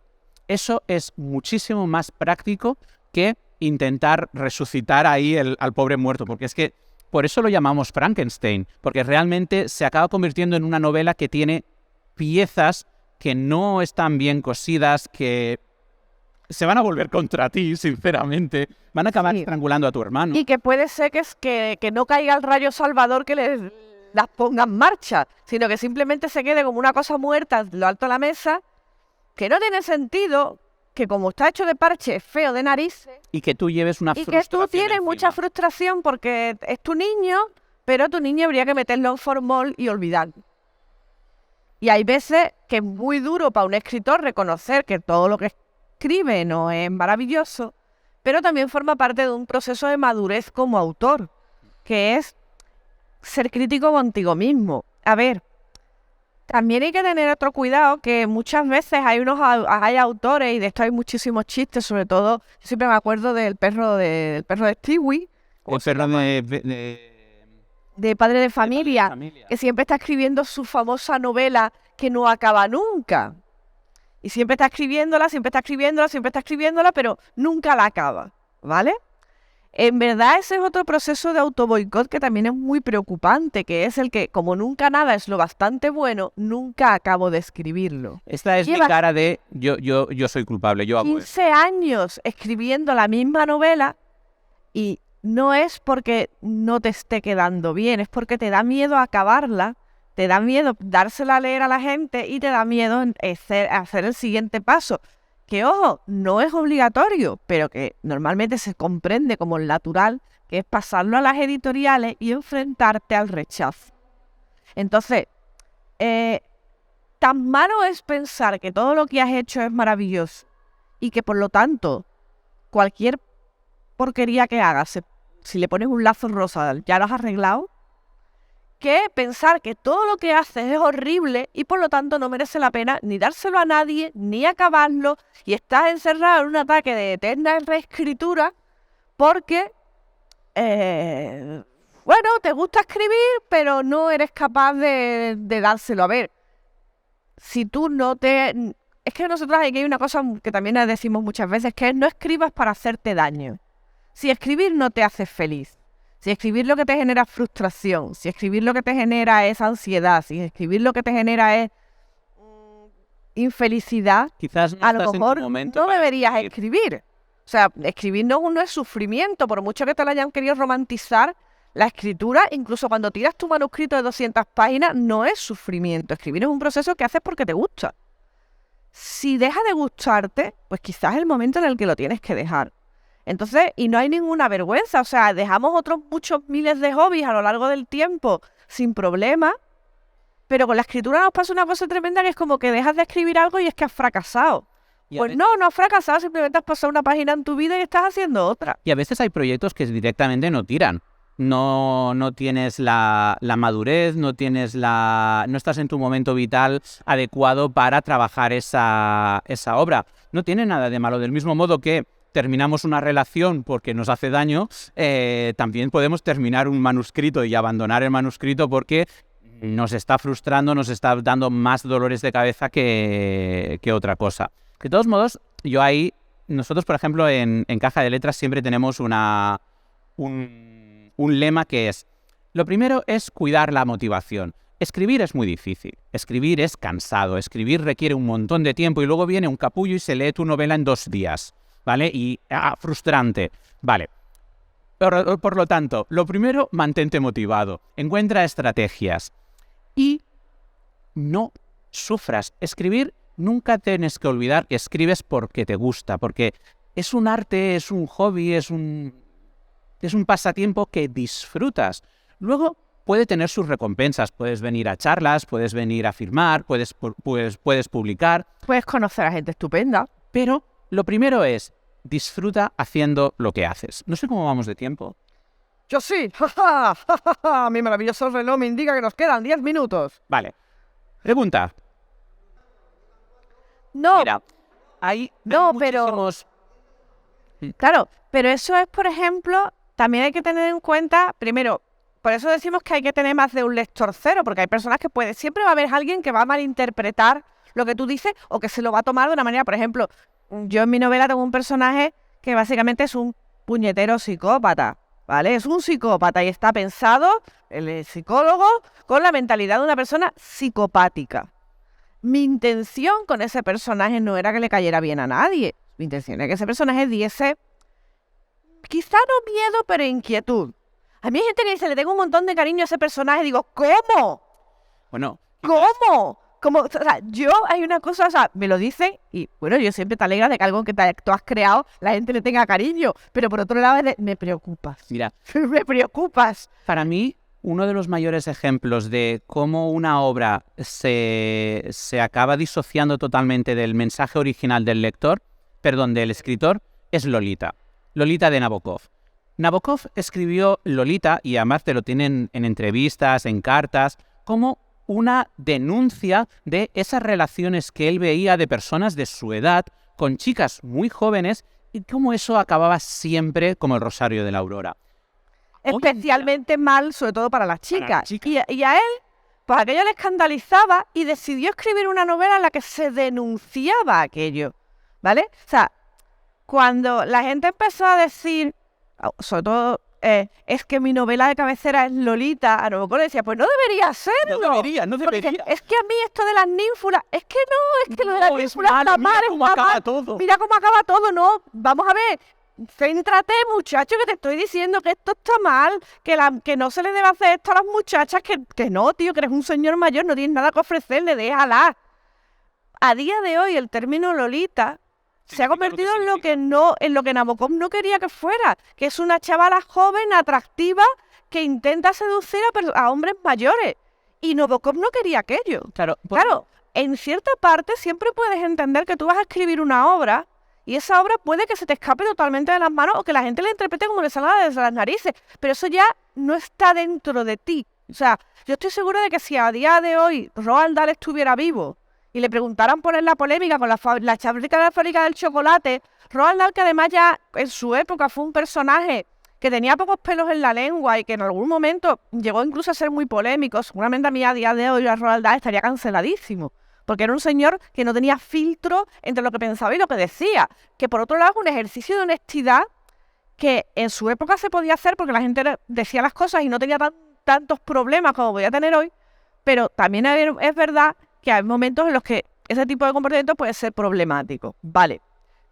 Eso es muchísimo más práctico que intentar resucitar ahí al pobre muerto, porque es que por eso lo llamamos Frankenstein, porque realmente se acaba convirtiendo en una novela que tiene piezas que no están bien cosidas, que se van a volver contra ti, sinceramente. Van a acabar estrangulando a tu hermano. Y que puede ser que no caiga el rayo salvador que las ponga en marcha, sino que simplemente se quede como una cosa muerta en lo alto de la mesa, que no tiene sentido, que como está hecho de parche es feo de narices. Y que tú lleves una frustración. Y que tú tienes encima. mucha frustración porque es tu niño, pero tu niño habría que meterlo en formol y olvidarlo. Y hay veces que es muy duro para un escritor reconocer que todo lo que escribe no es maravilloso, pero también forma parte de un proceso de madurez como autor, que es ser crítico contigo mismo. A ver, también hay que tener otro cuidado, que muchas veces hay autores, y de esto hay muchísimos chistes, sobre todo, yo siempre me acuerdo del perro de Stewie. El perro de Padre de Familia, que siempre está escribiendo su famosa novela que no acaba nunca. Y siempre está escribiéndola, pero nunca la acaba, ¿vale? En verdad ese es otro proceso de autoboicot que también es muy preocupante, que es el que, como nunca nada es lo bastante bueno, nunca acabo de escribirlo. Esta es mi cara de yo soy culpable, yo hago 15 años escribiendo la misma novela y no es porque no te esté quedando bien, es porque te da miedo acabarla, te da miedo dársela a leer a la gente y te da miedo hacer el siguiente paso. Que, ojo, no es obligatorio, pero que normalmente se comprende como el natural, que es pasarlo a las editoriales y enfrentarte al rechazo. Entonces, tan malo es pensar que todo lo que has hecho es maravilloso y que, por lo tanto, cualquier porquería que hagas, si le pones un lazo rosa, ya lo has arreglado, que pensar que todo lo que haces es horrible y por lo tanto no merece la pena ni dárselo a nadie, ni acabarlo, y estás encerrado en un ataque de eterna reescritura porque, bueno, te gusta escribir, pero no eres capaz de dárselo. A ver, si tú no te... Es que nosotros aquí hay una cosa que también decimos muchas veces, que es no escribas para hacerte daño. Si escribir no te hace feliz, si escribir lo que te genera frustración, si escribir lo que te genera es ansiedad, si escribir lo que te genera es infelicidad, quizás no a lo mejor no deberías escribir. O sea, escribir no es sufrimiento, por mucho que te lo hayan querido romantizar, la escritura, incluso cuando tiras tu manuscrito de 200 páginas, no es sufrimiento. Escribir es un proceso que haces porque te gusta. Si deja de gustarte, pues quizás es el momento en el que lo tienes que dejar. Entonces, y no hay ninguna vergüenza, o sea, dejamos otros muchos miles de hobbies a lo largo del tiempo sin problema, pero con la escritura nos pasa una cosa tremenda que es como que dejas de escribir algo y es que has fracasado. Pues no has fracasado, simplemente has pasado una página en tu vida y estás haciendo otra. Y a veces hay proyectos que directamente no tiran. No tienes la madurez, no estás en tu momento vital adecuado para trabajar esa obra. No tiene nada de malo, del mismo modo que terminamos una relación porque nos hace daño, también podemos terminar un manuscrito y abandonar el manuscrito porque nos está frustrando, nos está dando más dolores de cabeza que otra cosa. De todos modos, nosotros, por ejemplo, en Caja de Letras siempre tenemos un lema que es, lo primero es cuidar la motivación. Escribir es muy difícil, escribir es cansado, escribir requiere un montón de tiempo y luego viene un capullo y se lee tu novela en 2 días. ¿Vale? Y frustrante. Vale. Por lo tanto, lo primero, mantente motivado. Encuentra estrategias. Y no sufras. Escribir, nunca tienes que olvidar que escribes porque te gusta. Porque es un arte, es un hobby, es un pasatiempo que disfrutas. Luego puede tener sus recompensas. Puedes venir a charlas, puedes venir a firmar, puedes publicar. Puedes conocer a gente estupenda. Pero lo primero es, disfruta haciendo lo que haces. No sé cómo vamos de tiempo. Yo sí. Mi maravilloso reloj me indica que nos quedan 10 minutos. Vale. Pregunta. No. Mira, hay muchísimos... Claro, pero eso es, por ejemplo, también hay que tener en cuenta, primero, por eso decimos que hay que tener más de un lector cero, porque hay personas que siempre va a haber alguien que va a malinterpretar lo que tú dices o que se lo va a tomar de una manera, por ejemplo... Yo en mi novela tengo un personaje que básicamente es un puñetero psicópata. ¿vale? Es un psicópata y está pensado, el psicólogo, con la mentalidad de una persona psicopática. Mi intención con ese personaje no era que le cayera bien a nadie. Mi intención era que ese personaje diese, quizá no miedo, pero inquietud. A mí hay gente que dice, le tengo un montón de cariño a ese personaje. Digo, ¿cómo? Bueno, ¿Cómo? Como, o sea, hay una cosa, o sea, me lo dicen y, bueno, yo siempre te alegra de que algo que tú has creado, la gente le tenga cariño, pero por otro lado, me preocupas. mira, Me preocupas. para mí, uno de los mayores ejemplos de cómo una obra se acaba disociando totalmente del mensaje original del del escritor, es Lolita. Lolita de Nabokov. Nabokov escribió Lolita, y además te lo tienen en entrevistas, en cartas, como una denuncia de esas relaciones que él veía de personas de su edad con chicas muy jóvenes y cómo eso acababa siempre como el Rosario de la Aurora. Especialmente mal, sobre todo para las chicas. Y a él, pues aquello le escandalizaba y decidió escribir una novela en la que se denunciaba aquello, ¿vale? O sea, cuando la gente empezó a decir, sobre todo, es que mi novela de cabecera es Lolita, a Nabokov le decía, pues no debería serlo. No debería. Es que a mí esto de las ninfulas, es que lo de las ninfulas está mal, mira cómo acaba todo. Mira cómo acaba todo, no. Vamos a ver, céntrate, muchacho, que te estoy diciendo que esto está mal, que no se le debe hacer esto a las muchachas, que no, tío, que eres un señor mayor, no tienes nada que ofrecerle, déjala. A día de hoy, el término Lolita se ha convertido en lo que Nabokov no quería que fuera, que es una chavala joven, atractiva, que intenta seducir a hombres mayores. Y Nabokov no quería aquello. Claro, en cierta parte siempre puedes entender que tú vas a escribir una obra y esa obra puede que se te escape totalmente de las manos o que la gente la interprete como le salga desde las narices, pero eso ya no está dentro de ti. O sea, yo estoy segura de que si a día de hoy Roald Dahl estuviera vivo y le preguntaran por la polémica con la fábrica de la fábrica del chocolate, Roald Dahl, que además ya en su época fue un personaje que tenía pocos pelos en la lengua y que en algún momento llegó incluso a ser muy polémico, seguramente a mí a día de hoy Roald Dahl estaría canceladísimo, porque era un señor que no tenía filtro entre lo que pensaba y lo que decía, que por otro lado es un ejercicio de honestidad que en su época se podía hacer porque la gente decía las cosas y no tenía tantos problemas como voy a tener hoy, pero también es verdad que hay momentos en los que ese tipo de comportamiento puede ser problemático, vale.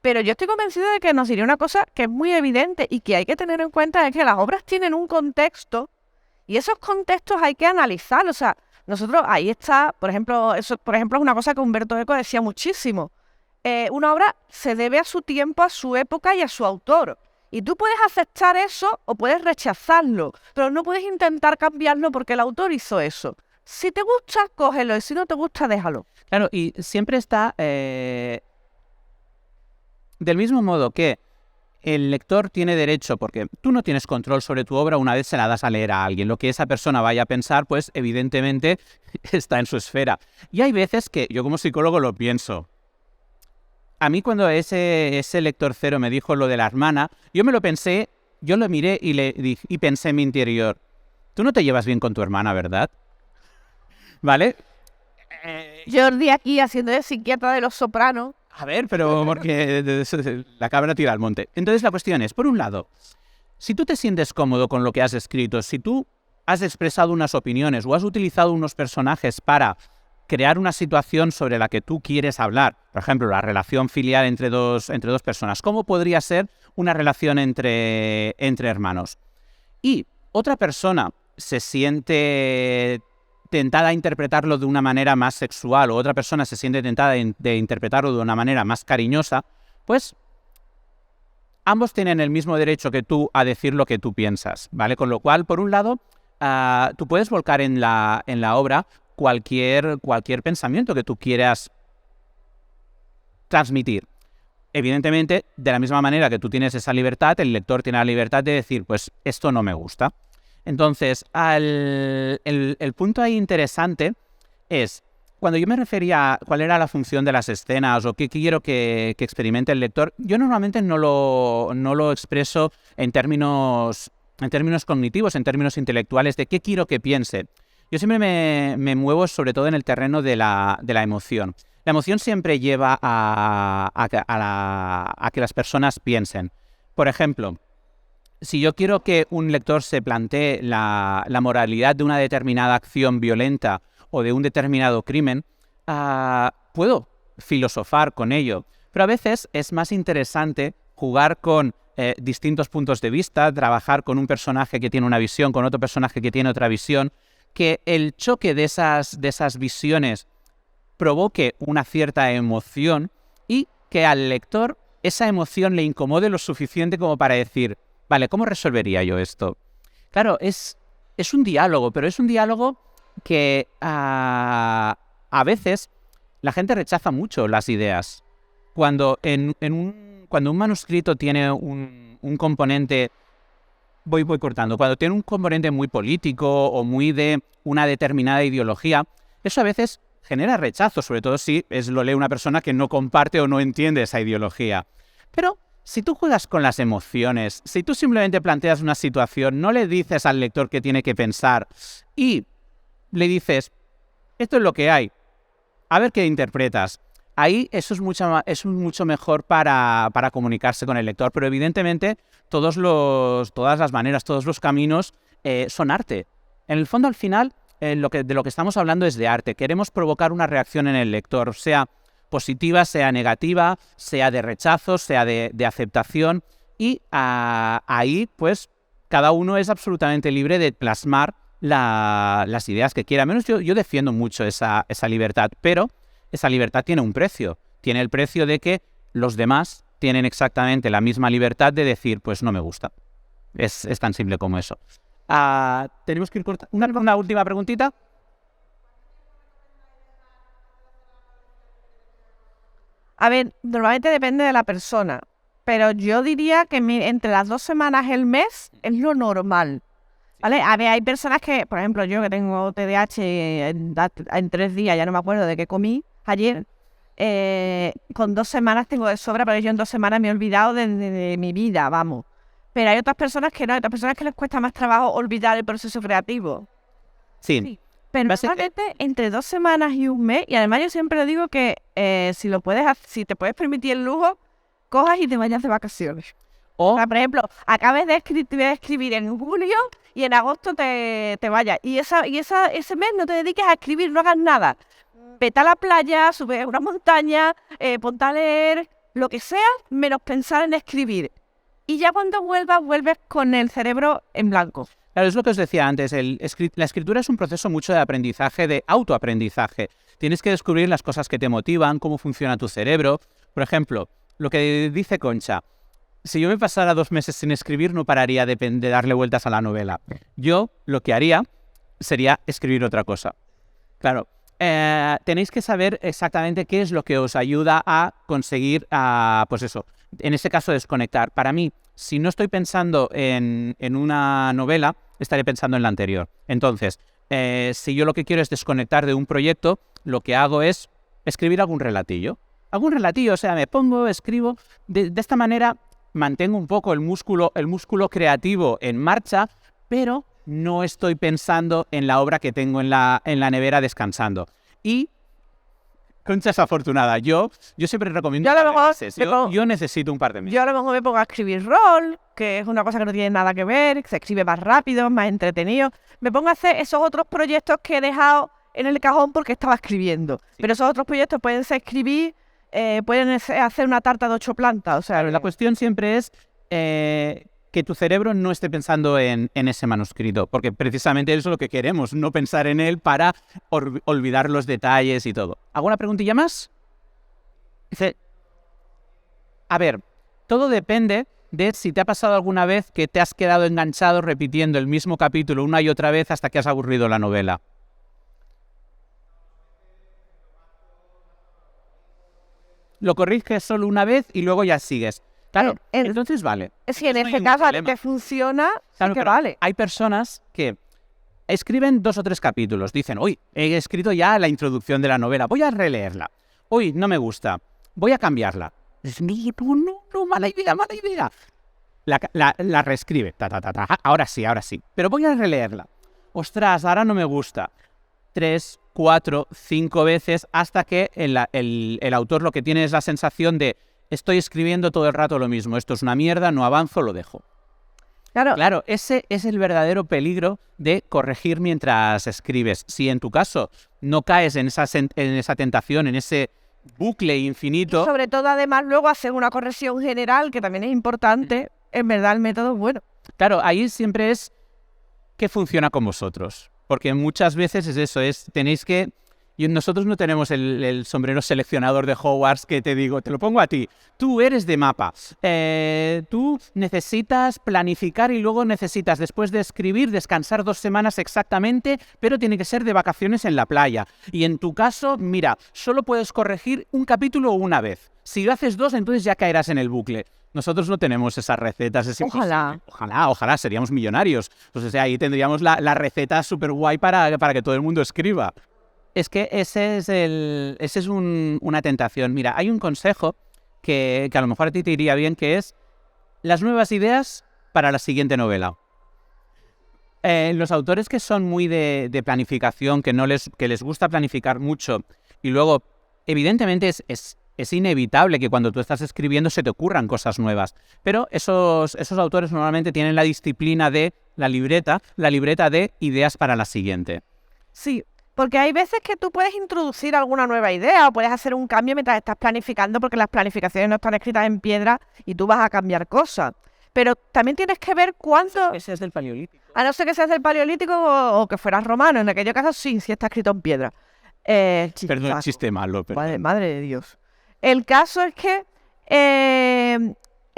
Pero yo estoy convencido de que nos diría una cosa que es muy evidente y que hay que tener en cuenta, es que las obras tienen un contexto y esos contextos hay que analizarlos. O sea, nosotros, ahí está, por ejemplo, eso es una cosa que Humberto Eco decía muchísimo. Una obra se debe a su tiempo, a su época y a su autor. Y tú puedes aceptar eso o puedes rechazarlo, pero no puedes intentar cambiarlo porque el autor hizo eso. Si te gusta, cógelo, y si no te gusta, déjalo. Claro, y siempre está del mismo modo que el lector tiene derecho, porque tú no tienes control sobre tu obra una vez se la das a leer a alguien. Lo que esa persona vaya a pensar, pues evidentemente está en su esfera. Y hay veces que yo como psicólogo lo pienso. A mí cuando ese lector cero me dijo lo de la hermana, yo me lo pensé, yo lo miré y pensé en mi interior, tú no te llevas bien con tu hermana, ¿verdad? ¿Vale? Jordi aquí haciendo de psiquiatra de Los Sopranos. A ver, pero porque la cabra tira al monte. Entonces la cuestión es, por un lado, si tú te sientes cómodo con lo que has escrito, si tú has expresado unas opiniones o has utilizado unos personajes para crear una situación sobre la que tú quieres hablar, por ejemplo, la relación filial entre dos personas, ¿cómo podría ser una relación entre hermanos? Y otra persona se siente tentada a interpretarlo de una manera más sexual o otra persona se siente tentada de interpretarlo de una manera más cariñosa, pues ambos tienen el mismo derecho que tú a decir lo que tú piensas, ¿vale? Con lo cual, por un lado, tú puedes volcar en la obra cualquier pensamiento que tú quieras transmitir. Evidentemente, de la misma manera que tú tienes esa libertad, el lector tiene la libertad de decir, pues esto no me gusta. Entonces, el punto ahí interesante es, cuando yo me refería a cuál era la función de las escenas o qué quiero que experimente el lector, yo normalmente no lo expreso en términos cognitivos, en términos intelectuales, de qué quiero que piense. Yo siempre me muevo sobre todo en el terreno de la emoción. La emoción siempre lleva a que las personas piensen. Por ejemplo, Si yo quiero que un lector se plantee la moralidad de una determinada acción violenta o de un determinado crimen, puedo filosofar con ello. Pero a veces es más interesante jugar con distintos puntos de vista, trabajar con un personaje que tiene una visión, con otro personaje que tiene otra visión, que el choque de esas visiones provoque una cierta emoción y que al lector esa emoción le incomode lo suficiente como para decir, vale, ¿cómo resolvería yo esto? Claro, es un diálogo, pero es un diálogo que a veces la gente rechaza mucho las ideas. Cuando cuando un manuscrito tiene un componente, voy cortando, cuando tiene un componente muy político o muy de una determinada ideología, eso a veces genera rechazo, sobre todo si lo lee una persona que no comparte o no entiende esa ideología. Pero si tú juegas con las emociones, si tú simplemente planteas una situación, no le dices al lector qué tiene que pensar y le dices, esto es lo que hay, a ver qué interpretas. Ahí eso es mucho mejor para comunicarse con el lector, pero evidentemente todas las maneras, todos los caminos son arte. En el fondo, al final, de lo que estamos hablando es de arte. Queremos provocar una reacción en el lector, sea positiva, sea negativa, sea de rechazo, sea de aceptación. Y ahí, pues, cada uno es absolutamente libre de plasmar las ideas que quiera. Al menos yo defiendo mucho esa libertad, pero esa libertad tiene un precio. Tiene el precio de que los demás tienen exactamente la misma libertad de decir, pues no me gusta. Es tan simple como eso. Tenemos que ir cortando. Una última preguntita. A ver, normalmente depende de la persona, pero yo diría que entre las 2 semanas y el mes es lo normal, ¿vale? A ver, hay personas que, por ejemplo, yo que tengo TDAH en 3 días, ya no me acuerdo de qué comí ayer, con 2 semanas tengo de sobra, pero yo en 2 semanas me he olvidado de mi vida, vamos. Pero hay otras personas que no, hay otras personas que les cuesta más trabajo olvidar el proceso creativo. Sí. Pero normalmente entre 2 semanas y un mes, y además yo siempre digo que si te puedes permitir el lujo, cojas y te vayas de vacaciones. O sea, por ejemplo, acabes de escribir en julio y en agosto te vayas. Y ese mes no te dediques a escribir, no hagas nada. Vete a la playa, sube a una montaña, ponte a leer, lo que sea, menos pensar en escribir. Y ya cuando vuelves con el cerebro en blanco. Claro, es lo que os decía antes, la escritura es un proceso mucho de aprendizaje, de autoaprendizaje. Tienes que descubrir las cosas que te motivan, cómo funciona tu cerebro. Por ejemplo, lo que dice Concha, si yo me pasara 2 meses sin escribir, no pararía de darle vueltas a la novela. Yo lo que haría sería escribir otra cosa. Claro, tenéis que saber exactamente qué es lo que os ayuda a conseguir, pues eso, en ese caso desconectar. Para mí, si no estoy pensando en una novela, estaré pensando en la anterior. Entonces, si yo lo que quiero es desconectar de un proyecto, lo que hago es escribir algún relatillo. O sea, me pongo, escribo. De esta manera mantengo un poco el músculo creativo en marcha, pero no estoy pensando en la obra que tengo en la nevera descansando. Y Concha es afortunada. Yo siempre recomiendo yo necesito un par de meses. Yo a lo mejor me pongo a escribir rol, que es una cosa que no tiene nada que ver, que se escribe más rápido, más entretenido. Me pongo a hacer esos otros proyectos que he dejado en el cajón porque estaba escribiendo. Sí. Pero esos otros proyectos pueden ser escribir, pueden ser hacer una tarta de 8 plantas. O sea, la cuestión siempre es que tu cerebro no esté pensando en ese manuscrito, porque precisamente eso es lo que queremos, no pensar en él para olvidar los detalles y todo. ¿Alguna preguntilla más? A ver, todo depende de si te ha pasado alguna vez que te has quedado enganchado repitiendo el mismo capítulo una y otra vez hasta que has aburrido la novela. Lo corriges solo una vez y luego ya sigues. Claro, entonces vale. Si en ese caso te funciona, claro, sí que vale. Hay personas que escriben 2 o 3 capítulos. Dicen, uy, he escrito ya la introducción de la novela, voy a releerla. Uy, no me gusta, voy a cambiarla. Dicen, no, mala idea. La reescribe, ahora sí. Pero voy a releerla. Ostras, ahora no me gusta. 3, 4, 5 veces hasta que el autor lo que tiene es la sensación de estoy escribiendo todo el rato lo mismo, esto es una mierda, no avanzo, lo dejo. Claro, ese es el verdadero peligro de corregir mientras escribes. Si en tu caso no caes en esa tentación, en ese bucle infinito... Y sobre todo, además, luego hacer una corrección general, que también es importante, en verdad el método es bueno. Claro, ahí siempre es que funciona con vosotros. Porque muchas veces es eso, tenéis que... Y nosotros no tenemos el sombrero seleccionador de Hogwarts que te digo, te lo pongo a ti. Tú eres de mapa. Tú necesitas planificar y luego necesitas, después de escribir, descansar 2 semanas exactamente, pero tiene que ser de vacaciones en la playa. Y en tu caso, mira, solo puedes corregir un capítulo una vez. Si lo haces 2, entonces ya caerás en el bucle. Nosotros no tenemos esas recetas. Ojalá, seríamos millonarios. Pues, o sea, ahí tendríamos la receta súper guay para que todo el mundo escriba. Es que ese es una tentación. Mira, hay un consejo que a lo mejor a ti te iría bien, que es las nuevas ideas para la siguiente novela. Los autores que son muy de planificación, que les gusta planificar mucho, y luego, evidentemente, es inevitable que cuando tú estás escribiendo se te ocurran cosas nuevas. Pero esos autores normalmente tienen la disciplina de la libreta de ideas para la siguiente. Sí. Porque hay veces que tú puedes introducir alguna nueva idea o puedes hacer un cambio mientras estás planificando, porque las planificaciones no están escritas en piedra y tú vas a cambiar cosas. Pero también tienes que ver cuánto... Ese es del Paleolítico. A no ser que seas del Paleolítico o que fueras romano. En aquellos casos sí está escrito en piedra. Perdón, chiste malo. Madre de Dios. El caso es que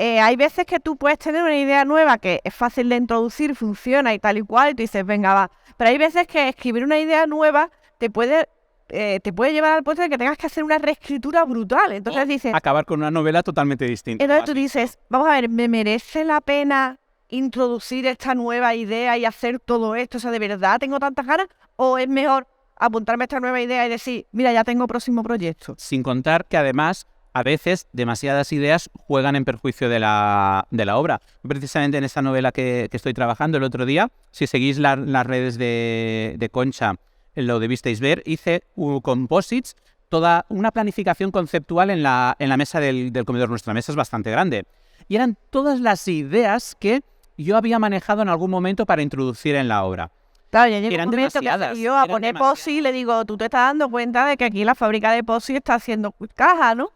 hay veces que tú puedes tener una idea nueva que es fácil de introducir, funciona y tal y cual, y tú dices, venga, va. Pero hay veces que escribir una idea nueva te puede llevar al punto de que tengas que hacer una reescritura brutal. Entonces dices... Acabar con una novela totalmente distinta. Entonces tú dices, vamos a ver, ¿me merece la pena introducir esta nueva idea y hacer todo esto? O sea, ¿de verdad tengo tantas ganas? ¿O es mejor apuntarme a esta nueva idea y decir, mira, ya tengo próximo proyecto? Sin contar que además... A veces, demasiadas ideas juegan en perjuicio de la obra. Precisamente en esa novela que estoy trabajando el otro día, si seguís las redes de Concha, lo debisteis ver, hice composites, toda una planificación conceptual en la mesa del comedor. Nuestra mesa es bastante grande. Y eran todas las ideas que yo había manejado en algún momento para introducir en la obra. Claro, ya llega un momento que yo a poner posi y le digo, tú te estás dando cuenta de que aquí la fábrica de posi está haciendo caja, ¿no?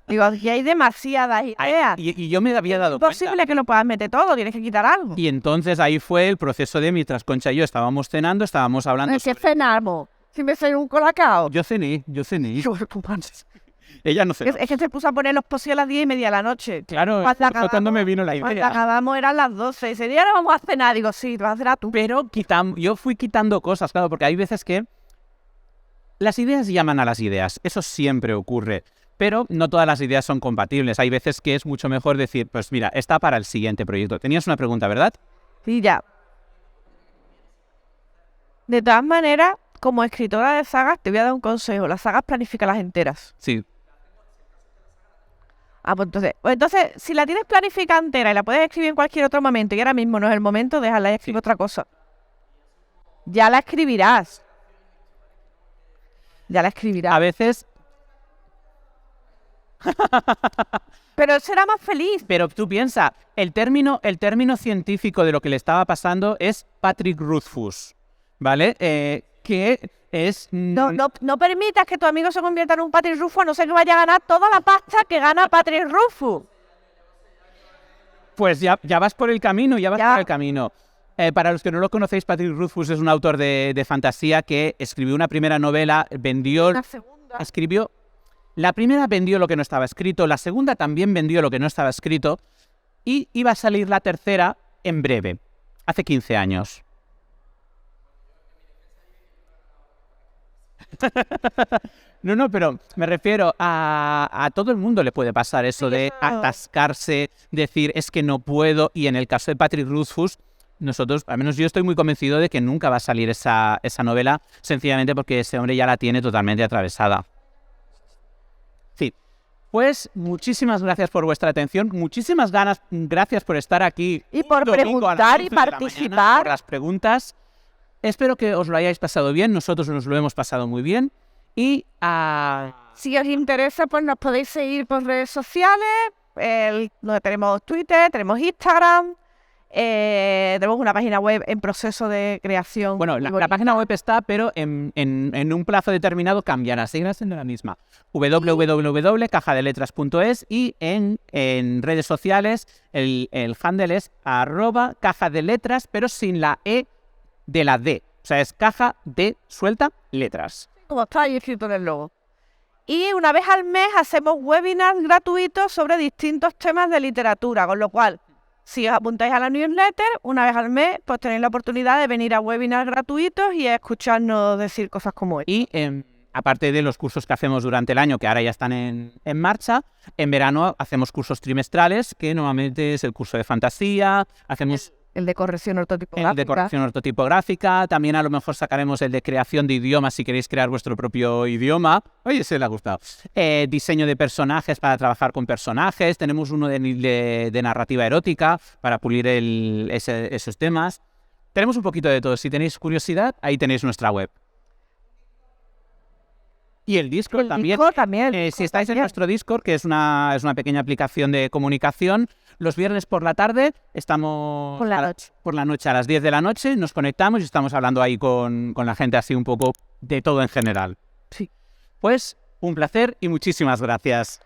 Digo, aquí hay demasiadas ideas. Y yo me había dado cuenta. Es imposible que lo puedas meter todo, tienes que quitar algo. Y entonces ahí fue el proceso de mientras Concha y yo estábamos cenando, estábamos hablando ¿Qué cenamos? Si me cené un colacao. Yo cené. Ella no cenó. Es que se puso a poner los posi a las 10:30 de la noche. Claro, cuando me vino la idea. Cuando acabamos eran las 12. Y ese día ahora vamos a cenar. Digo, sí, te vas a cenar tú. Pero yo fui quitando cosas, claro, porque hay veces que las ideas llaman a las ideas. Eso siempre ocurre. Pero no todas las ideas son compatibles. Hay veces que es mucho mejor decir, pues mira, está para el siguiente proyecto. Tenías una pregunta, ¿verdad? Sí, ya. De todas maneras, como escritora de sagas, te voy a dar un consejo. Las sagas planificalas enteras. Sí. Pues entonces, si la tienes planificada entera y la puedes escribir en cualquier otro momento y ahora mismo no es el momento, déjala y escribe otra cosa. Ya la escribirás. A veces... Pero será más feliz. Pero tú piensa, el término científico de lo que le estaba pasando es Patrick Rothfuss, ¿vale? Que es... No permitas que tu amigo se convierta en un Patrick Rothfuss, a no ser que vaya a ganar toda la pasta que gana Patrick Rothfuss. Pues ya vas por el camino, por el camino. Para los que no lo conocéis, Patrick Rothfuss es un autor de fantasía que escribió una primera novela, Una segunda. escribió... La primera vendió lo que no estaba escrito, la segunda también vendió lo que no estaba escrito y iba a salir la tercera en breve, hace 15 años. No, pero me refiero a todo el mundo le puede pasar eso de atascarse, decir es que no puedo, y en el caso de Patrick Rothfuss, nosotros, al menos yo estoy muy convencido de que nunca va a salir esa novela, sencillamente porque ese hombre ya la tiene totalmente atravesada. Sí, pues muchísimas gracias por vuestra atención, muchísimas gracias por estar aquí. Y por preguntar y participar. Por las preguntas. Espero que os lo hayáis pasado bien, nosotros nos lo hemos pasado muy bien. Y si os interesa, pues nos podéis seguir por redes sociales. Tenemos Twitter, tenemos Instagram. Tenemos una página web en proceso de creación. Bueno, la página web está, pero en un plazo determinado cambiará, seguirá siendo la misma. www.cajadeletras.es y en redes sociales el handle es @cajadeletras, pero sin la E de la D. O sea, es caja de suelta letras. Como está ahí escrito en el logo. Y una vez al mes hacemos webinars gratuitos sobre distintos temas de literatura, con lo cual, si os apuntáis a la newsletter, una vez al mes, pues tenéis la oportunidad de venir a webinars gratuitos y a escucharnos decir cosas como esta. Y aparte de los cursos que hacemos durante el año, que ahora ya están en marcha, en verano hacemos cursos trimestrales, que normalmente es el curso de fantasía, hacemos El de corrección ortotipográfica. el de corrección ortotipográfica, también a lo mejor sacaremos el de creación de idiomas si queréis crear vuestro propio idioma. Oye, se le ha gustado. Diseño de personajes para trabajar con personajes, tenemos uno de narrativa erótica para pulir esos temas. Tenemos un poquito de todo. Si tenéis curiosidad, ahí tenéis nuestra web. Y el Discord también. Si estáis en nuestro Discord, que es una pequeña aplicación de comunicación, los viernes por la tarde estamos... Por la noche. A las 10 de la noche, nos conectamos y estamos hablando ahí con la gente así un poco de todo en general. Sí. Pues un placer y muchísimas gracias.